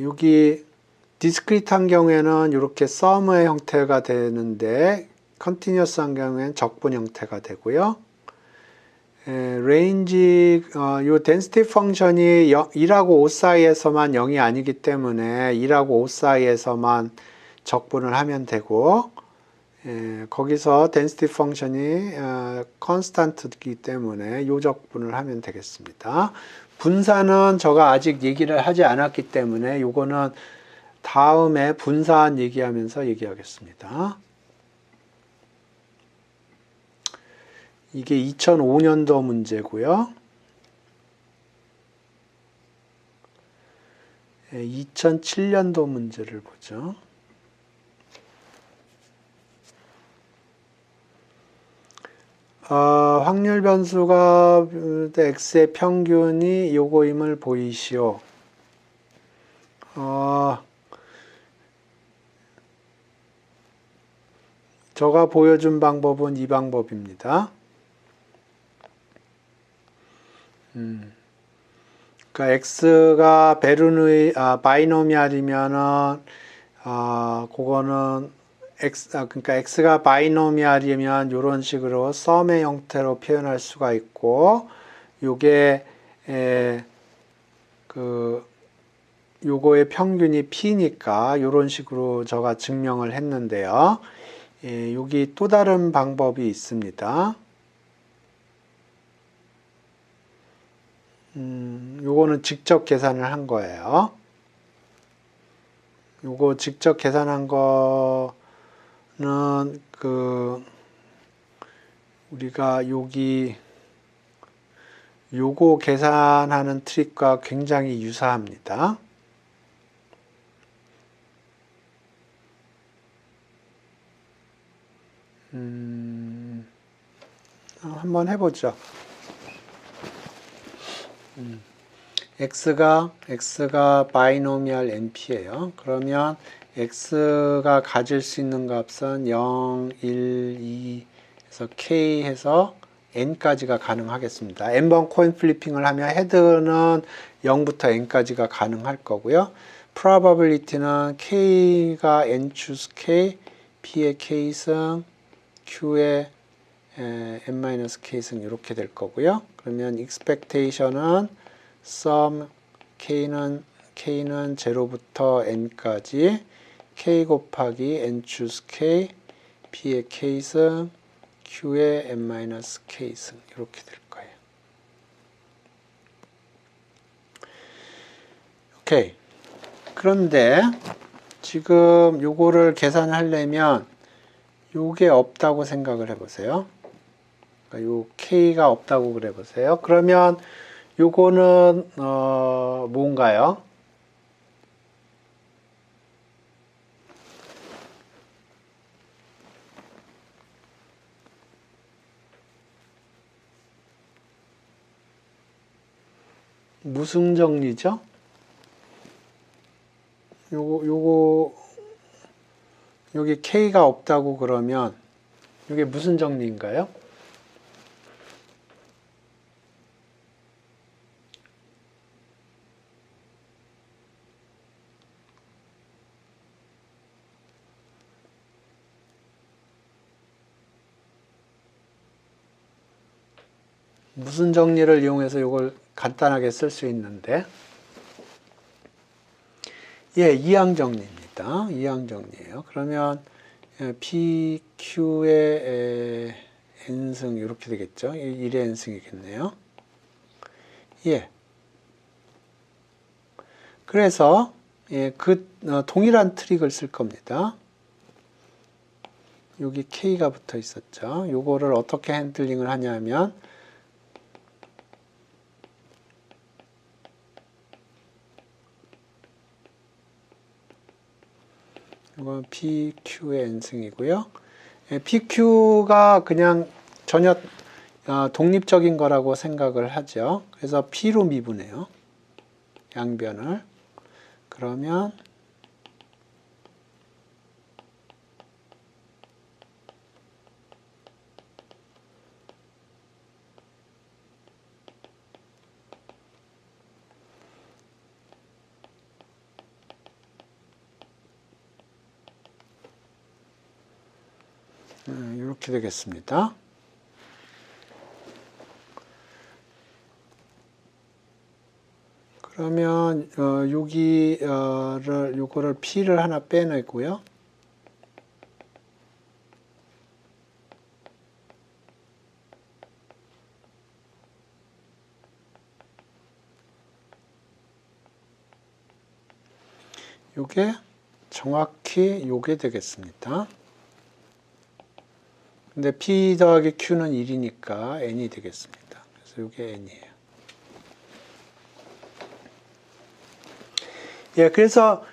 Speaker 1: 여기 디스크리트한 경우에는 이렇게 썸의 형태가 되는데 컨티뉴어스한 경우에는 적분 형태가 되고요. 레인지 요 density 펑션이 1하고 5 사이에서만 0이 아니기 때문에 1하고 5 사이에서만 적분을 하면 되고 거기서 density 펑션이 constant이기 때문에 요 적분을 하면 되겠습니다. 분사는 제가 아직 얘기를 하지 않았기 때문에 요거는 다음에 분사한 얘기하면서 얘기하겠습니다. 이게 2005년도 문제고요. 2007년도 문제를 보죠. 확률 변수가 x의 평균이 요거임을 보이시오. 제가 보여준 방법은 이 방법입니다. 그러니까 x가 베르누이 바이노미알이면은 그거는 그러니까 x가 바이노미알이면 이런 식으로 썸의 형태로 표현할 수가 있고 요게 요거의 평균이 p니까 이런 식으로 제가 증명을 했는데요. 여기 또 다른 방법이 있습니다. 요거는 직접 계산을 한 거예요. 요거 직접 계산한 거는 우리가 요거 계산하는 트릭과 굉장히 유사합니다. 한번 해보죠. x가 바이노미얼 np예요. 그러면 x가 가질 수 있는 값은 0, 1, 2 해서 k 해서 n까지가 가능하겠습니다. n번 코인 플리핑을 하면 헤드는 0부터 n까지가 가능할 거고요. probability는 k가 n choose k, p의 k승, q의 n-k승 이렇게 될 거고요. 그러면 expectation은 sum k는 0부터 n까지 k 곱하기 n choose k, p의 k승, q의 n-k승 이렇게 될 거예요. 오케이. 그런데 지금 요거를 계산하려면 요게 없다고 생각을 해보세요. 그러니까 요 k가 없다고 그래 보세요. 그러면 요거는 뭔가요? 무슨 정리죠? 여기 K가 없다고 그러면 이게 무슨 정리인가요? 무슨 정리를 이용해서 이걸 간단하게 쓸 수 있는데, 예, 이항 정리입니다. 이항 정리예요. 그러면 PQ의 n승 이렇게 되겠죠. 1의 n승이겠네요. 예. 그래서 동일한 트릭을 쓸 겁니다. 여기 K가 붙어 있었죠. 요거를 어떻게 핸들링을 하냐면 이건 PQ의 n승이고요. PQ가 그냥 전혀 독립적인 거라고 생각을 하죠. 그래서 P로 미분해요. 양변을. 그러면 이렇게 되겠습니다. 그러면 요거를 P를 하나 빼내고요. 요게 정확히 요게 되겠습니다. 근데 P 더하기 Q는 1이니까 N이 되겠습니다. 그래서 요게 N이에요. 예, 그래서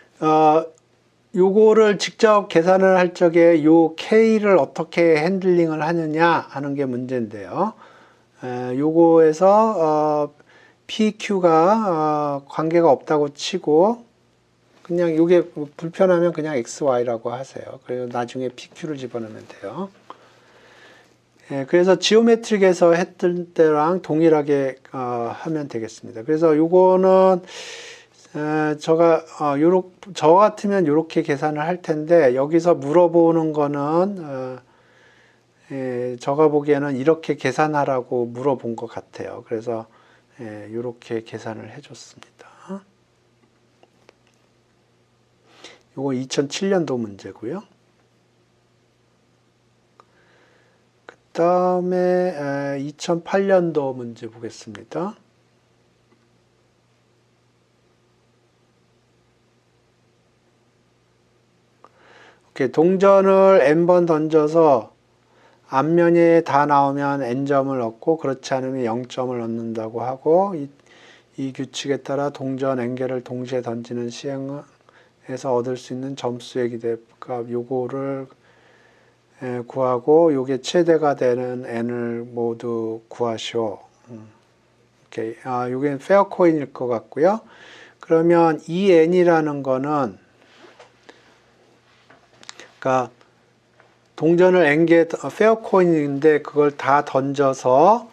Speaker 1: 요거를 직접 계산을 할 적에 요 K를 어떻게 핸들링을 하느냐 하는 게 문제인데요. 요거에서 PQ가 관계가 없다고 치고 그냥 요게 불편하면 그냥 XY라고 하세요. 그리고 나중에 PQ를 집어넣으면 돼요. 예, 그래서 지오메트릭에서 했던 때랑 동일하게 하면 되겠습니다. 그래서 요거는 저 같으면 이렇게 계산을 할 텐데 여기서 물어보는 거는 저가 보기에는 이렇게 계산하라고 물어본 것 같아요. 그래서 이렇게 계산을 해줬습니다. 이거 2007년도 문제고요. 그 다음에 2008년도 문제 보겠습니다. 동전을 n번 던져서 앞면에 다 나오면 n점을 얻고 그렇지 않으면 0점을 얻는다고 하고 이 규칙에 따라 동전 n개를 동시에 던지는 시행에서 얻을 수 있는 점수의 기대값 요거를 구하고 요게 최대가 되는 n을 모두 구하시오. 오케이. 요게 페어 코인일 것 같고요. 그러면 이 n이라는 거는 그러니까 동전을 n개 페어 코인인데 그걸 다 던져서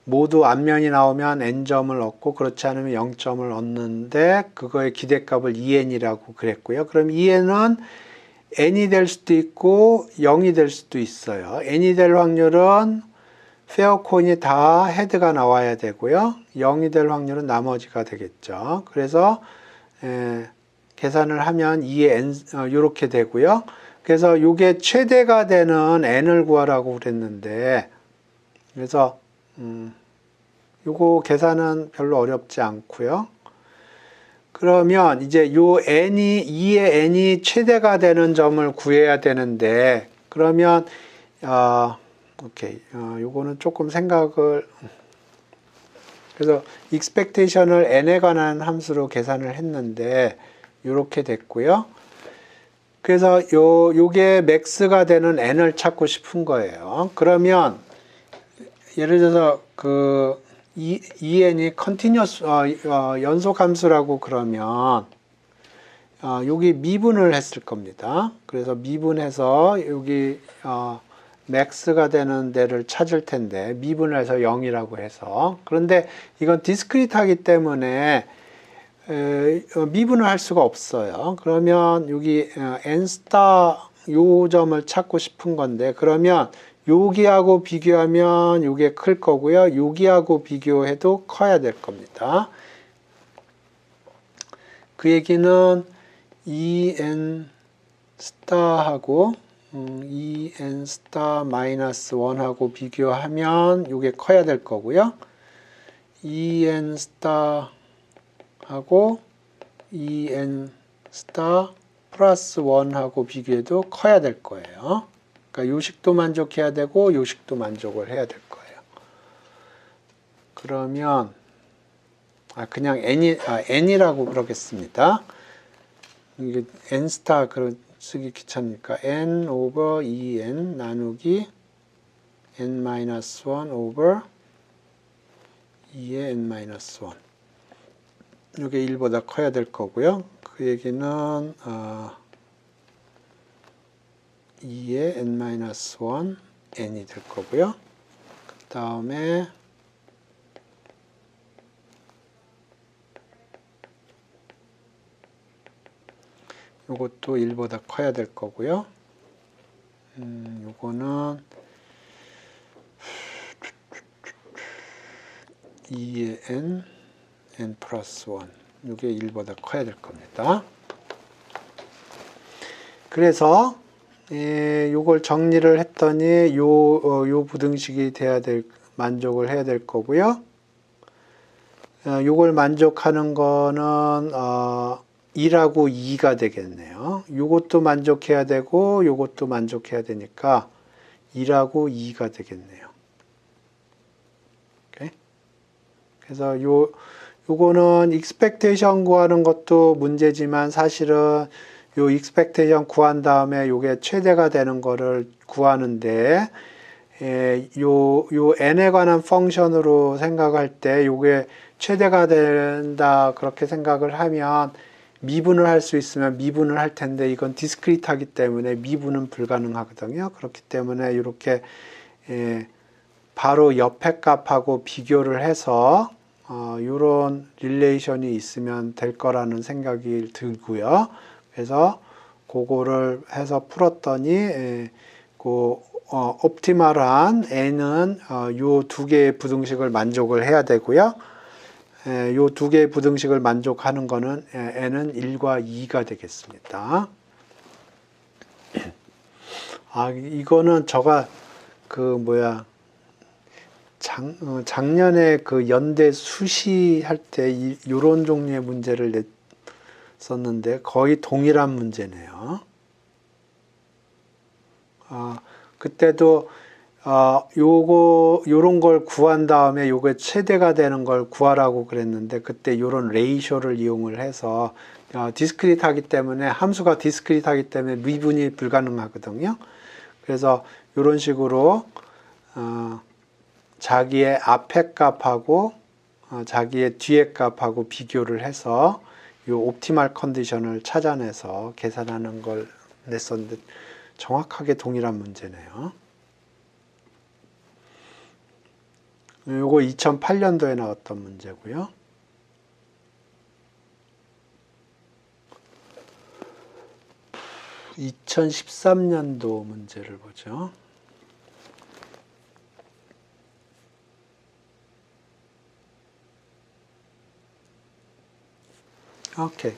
Speaker 1: 모두 앞면이 나오면 n점을 얻고 그렇지 않으면 0점을 얻는데 그거의 기대값을 2n이라고 그랬고요. 그럼 2n은 n이 될 수도 있고 0이 될 수도 있어요. n이 될 확률은 페어 코인이 다 헤드가 나와야 되고요. 0이 될 확률은 나머지가 되겠죠. 그래서 계산을 하면 2의 n 이렇게 되고요. 그래서 이게 최대가 되는 n을 구하라고 그랬는데 그래서 요거 계산은 별로 어렵지 않고요. 그러면 이제 요 n이 2의 n이 최대가 되는 점을 구해야 되는데 그러면 오케이. 요거는 조금 생각을 그래서 expectation을 n에 관한 함수로 계산을 했는데 이렇게 됐고요. 그래서 요게 맥스가 되는 n을 찾고 싶은 거예요. 그러면 예를 들어서 en이 컨티뉴어스 연속 함수라고 그러면 여기 미분을 했을 겁니다. 그래서 미분해서 여기 max가 되는 데를 찾을 텐데 미분을 해서 0이라고 해서, 그런데 이건 디스크리트하기 때문에 미분을 할 수가 없어요. 그러면 여기 n 스타 요 점을 찾고 싶은 건데, 그러면 여기하고 비교하면 이게 클 거고요. 여기하고 비교해도 커야 될 겁니다. 그 얘기는 en 스타하고 en 스타 마이너스 1하고 비교하면 이게 커야 될 거고요. en 스타하고 en 스타 플러스 1하고 비교해도 커야 될 거예요. 그러니까 요식도 만족해야 되고 요식도 만족을 해야 될 거예요. 그러면 그냥 n이라고 그러겠습니다. 이게 n 스타 쓰기 귀찮으니까 n 오버 2n 나누기 n 마이너스 1 오버 2의 n 마이너스 1. 이게 1보다 커야 될 거고요. 그 얘기는 2의 n 마이너스 1 n이 될 거고요. 그 다음에 요것도 1보다 커야 될 거고요. 요거는 2의 n 플러스 1. 요게 1보다 커야 될 겁니다. 그래서 요걸 정리를 했더니 요 부등식이 만족을 해야 될 거고요. 요걸 만족하는 거는 1하고 2가 되겠네요. 요것도 만족해야 되고 요것도 만족해야 되니까 1하고 2가 되겠네요. 오케이? 그래서 요거는 expectation 구하는 것도 문제지만 사실은 요 expectation 구한 다음에 요게 최대가 되는 거를 구하는데 요 n에 관한 펑션으로 생각할 때 요게 최대가 된다 그렇게 생각을 하면 미분을 할 수 있으면 미분을 할 텐데 이건 디스크리트하기 때문에 미분은 불가능하거든요. 그렇기 때문에 이렇게 바로 옆에 값하고 비교를 해서 이런 릴레이션이 있으면 될 거라는 생각이 들고요. 그래서 그거를 해서 풀었더니 옵티멀한 n은 요 두 개의 부등식을 만족을 해야 되고요. 요 두 개의 부등식을 만족하는 거는 n은 1과 2가 되겠습니다. 이거는 제가 작년에 그 연대 수시 할 때 이런 종류의 문제를 냈었는데 거의 동일한 문제네요. 그때도 요런 걸 구한 다음에 요게 최대가 되는 걸 구하라고 그랬는데 그때 요런 레이쇼를 이용을 해서 디스크리트 하기 때문에 함수가 디스크리트 하기 때문에 미분이 불가능하거든요. 그래서 요런 식으로 자기의 앞에 값하고 자기의 뒤에 값하고 비교를 해서 요 옵티멀 컨디션을 찾아내서 계산하는 걸 냈었는데 정확하게 동일한 문제네요. 요거 2008년도에 나왔던 문제고요. (2013년도) 문제를 보죠. 오케이.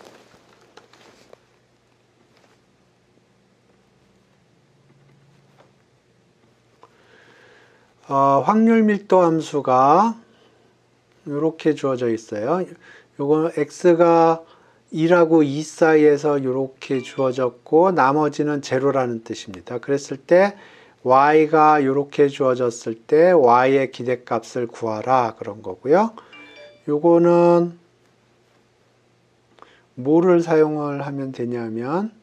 Speaker 1: 확률 밀도 함수가 이렇게 주어져 있어요. 요거 x가 2하고 2 사이에서 이렇게 주어졌고 나머지는 제로라는 뜻입니다. 그랬을 때 y가 이렇게 주어졌을 때 y의 기대값을 구하라 그런 거고요. 요거는 뭐를 사용을 하면 되냐면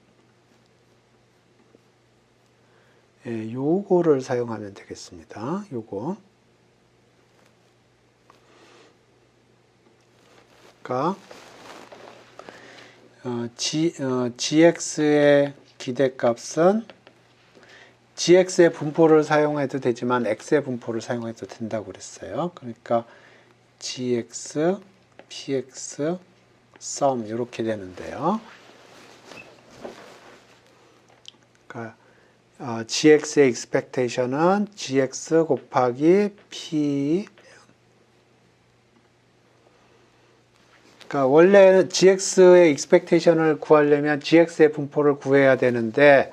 Speaker 1: 요거를 사용하면 되겠습니다. 요거 그러니까 gx의 기대값은 gx의 분포를 사용해도 되지만 x의 분포를 사용해도 된다고 그랬어요. 그러니까 gx, px, sum 이렇게 되는데요. 그러니까 gx의 expectation은 gx 곱하기 p. 그러니까 원래 gx의 expectation을 구하려면 gx의 분포를 구해야 되는데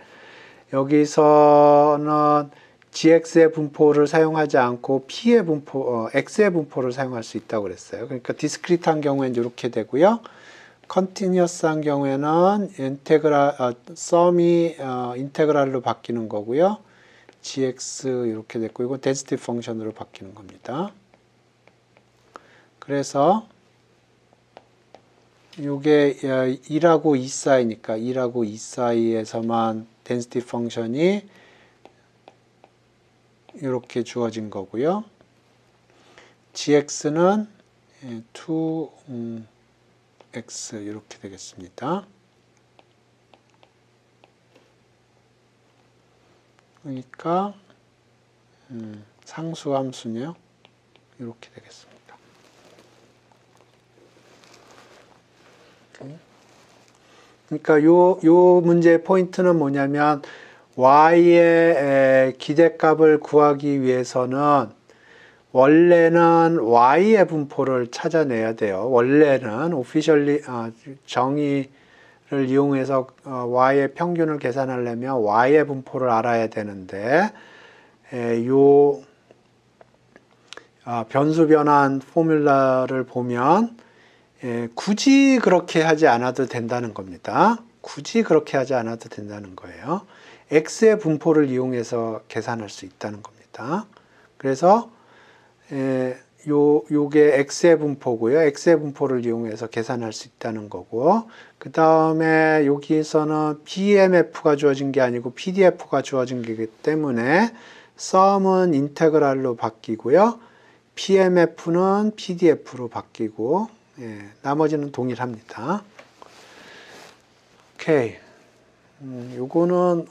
Speaker 1: 여기서는 gx의 분포를 사용하지 않고 p의 분포, x의 분포를 사용할 수 있다고 그랬어요. 그러니까 디스크리트한 경우에는 이렇게 되고요. 컨티뉴어스한 경우에는 썸이 인테그랄로 바뀌는 거고요. gx 이렇게 됐고 이거 데ን시티 펑션으로 바뀌는 겁니다. 그래서 이게 2하고 2 사이니까 2하고 2 사이에서만 density 펑션이 이렇게 주어진 거고요. gx는 2x 이렇게 되겠습니다. 그러니까 상수함수네요. 이렇게 되겠습니다. 그러니까 요 문제의 포인트는 뭐냐면 y의 기대값을 구하기 위해서는 원래는 y의 분포를 찾아내야 돼요. 원래는 officially 정의를 이용해서 y의 평균을 계산하려면 y의 분포를 알아야 되는데 요 변수 변환 포뮬라를 보면 굳이 그렇게 하지 않아도 된다는 겁니다. 굳이 그렇게 하지 않아도 된다는 거예요. x의 분포를 이용해서 계산할 수 있다는 겁니다. 그래서 요게 x의 분포고요. x의 분포를 이용해서 계산할 수 있다는 거고 그 다음에 여기서는 BMF가 주어진 게 아니고 PDF가 주어진 거기 때문에 sum은 인테그랄로 바뀌고요. PMF는 PDF로 바뀌고 나머지는 동일합니다. 오케이. 요거는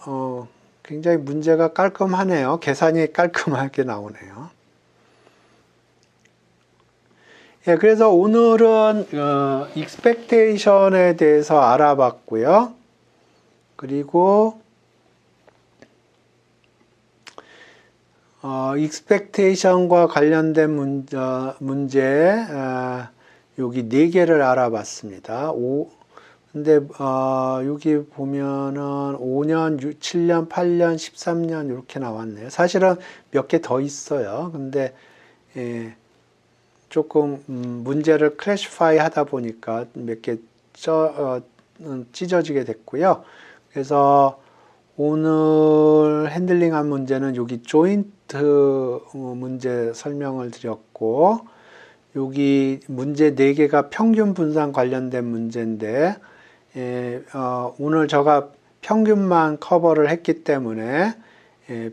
Speaker 1: 굉장히 문제가 깔끔하네요. 계산이 깔끔하게 나오네요. 그래서 오늘은 expectation에 대해서 알아봤고요. 그리고 expectation과 관련된 문제 여기 4개를 알아봤습니다. 근데 여기 보면은 5년, 7년, 8년, 13년 이렇게 나왔네요. 사실은 몇 개 더 있어요. 근데 조금 문제를 클래시파이 하다 보니까 몇 개 찢어지게 됐고요. 그래서 오늘 핸들링한 문제는 여기 조인트 문제 설명을 드렸고 여기 문제 4개가 평균 분산 관련된 문제인데 오늘 제가 평균만 커버를 했기 때문에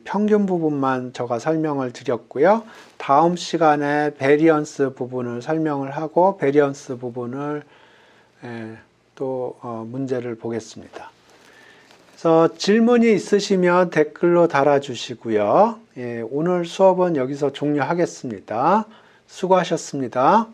Speaker 1: 평균 부분만 제가 설명을 드렸고요. 다음 시간에 베리언스 부분을 설명을 하고 베리언스 부분을 또 문제를 보겠습니다. 그래서 질문이 있으시면 댓글로 달아주시고요. 오늘 수업은 여기서 종료하겠습니다. 수고하셨습니다.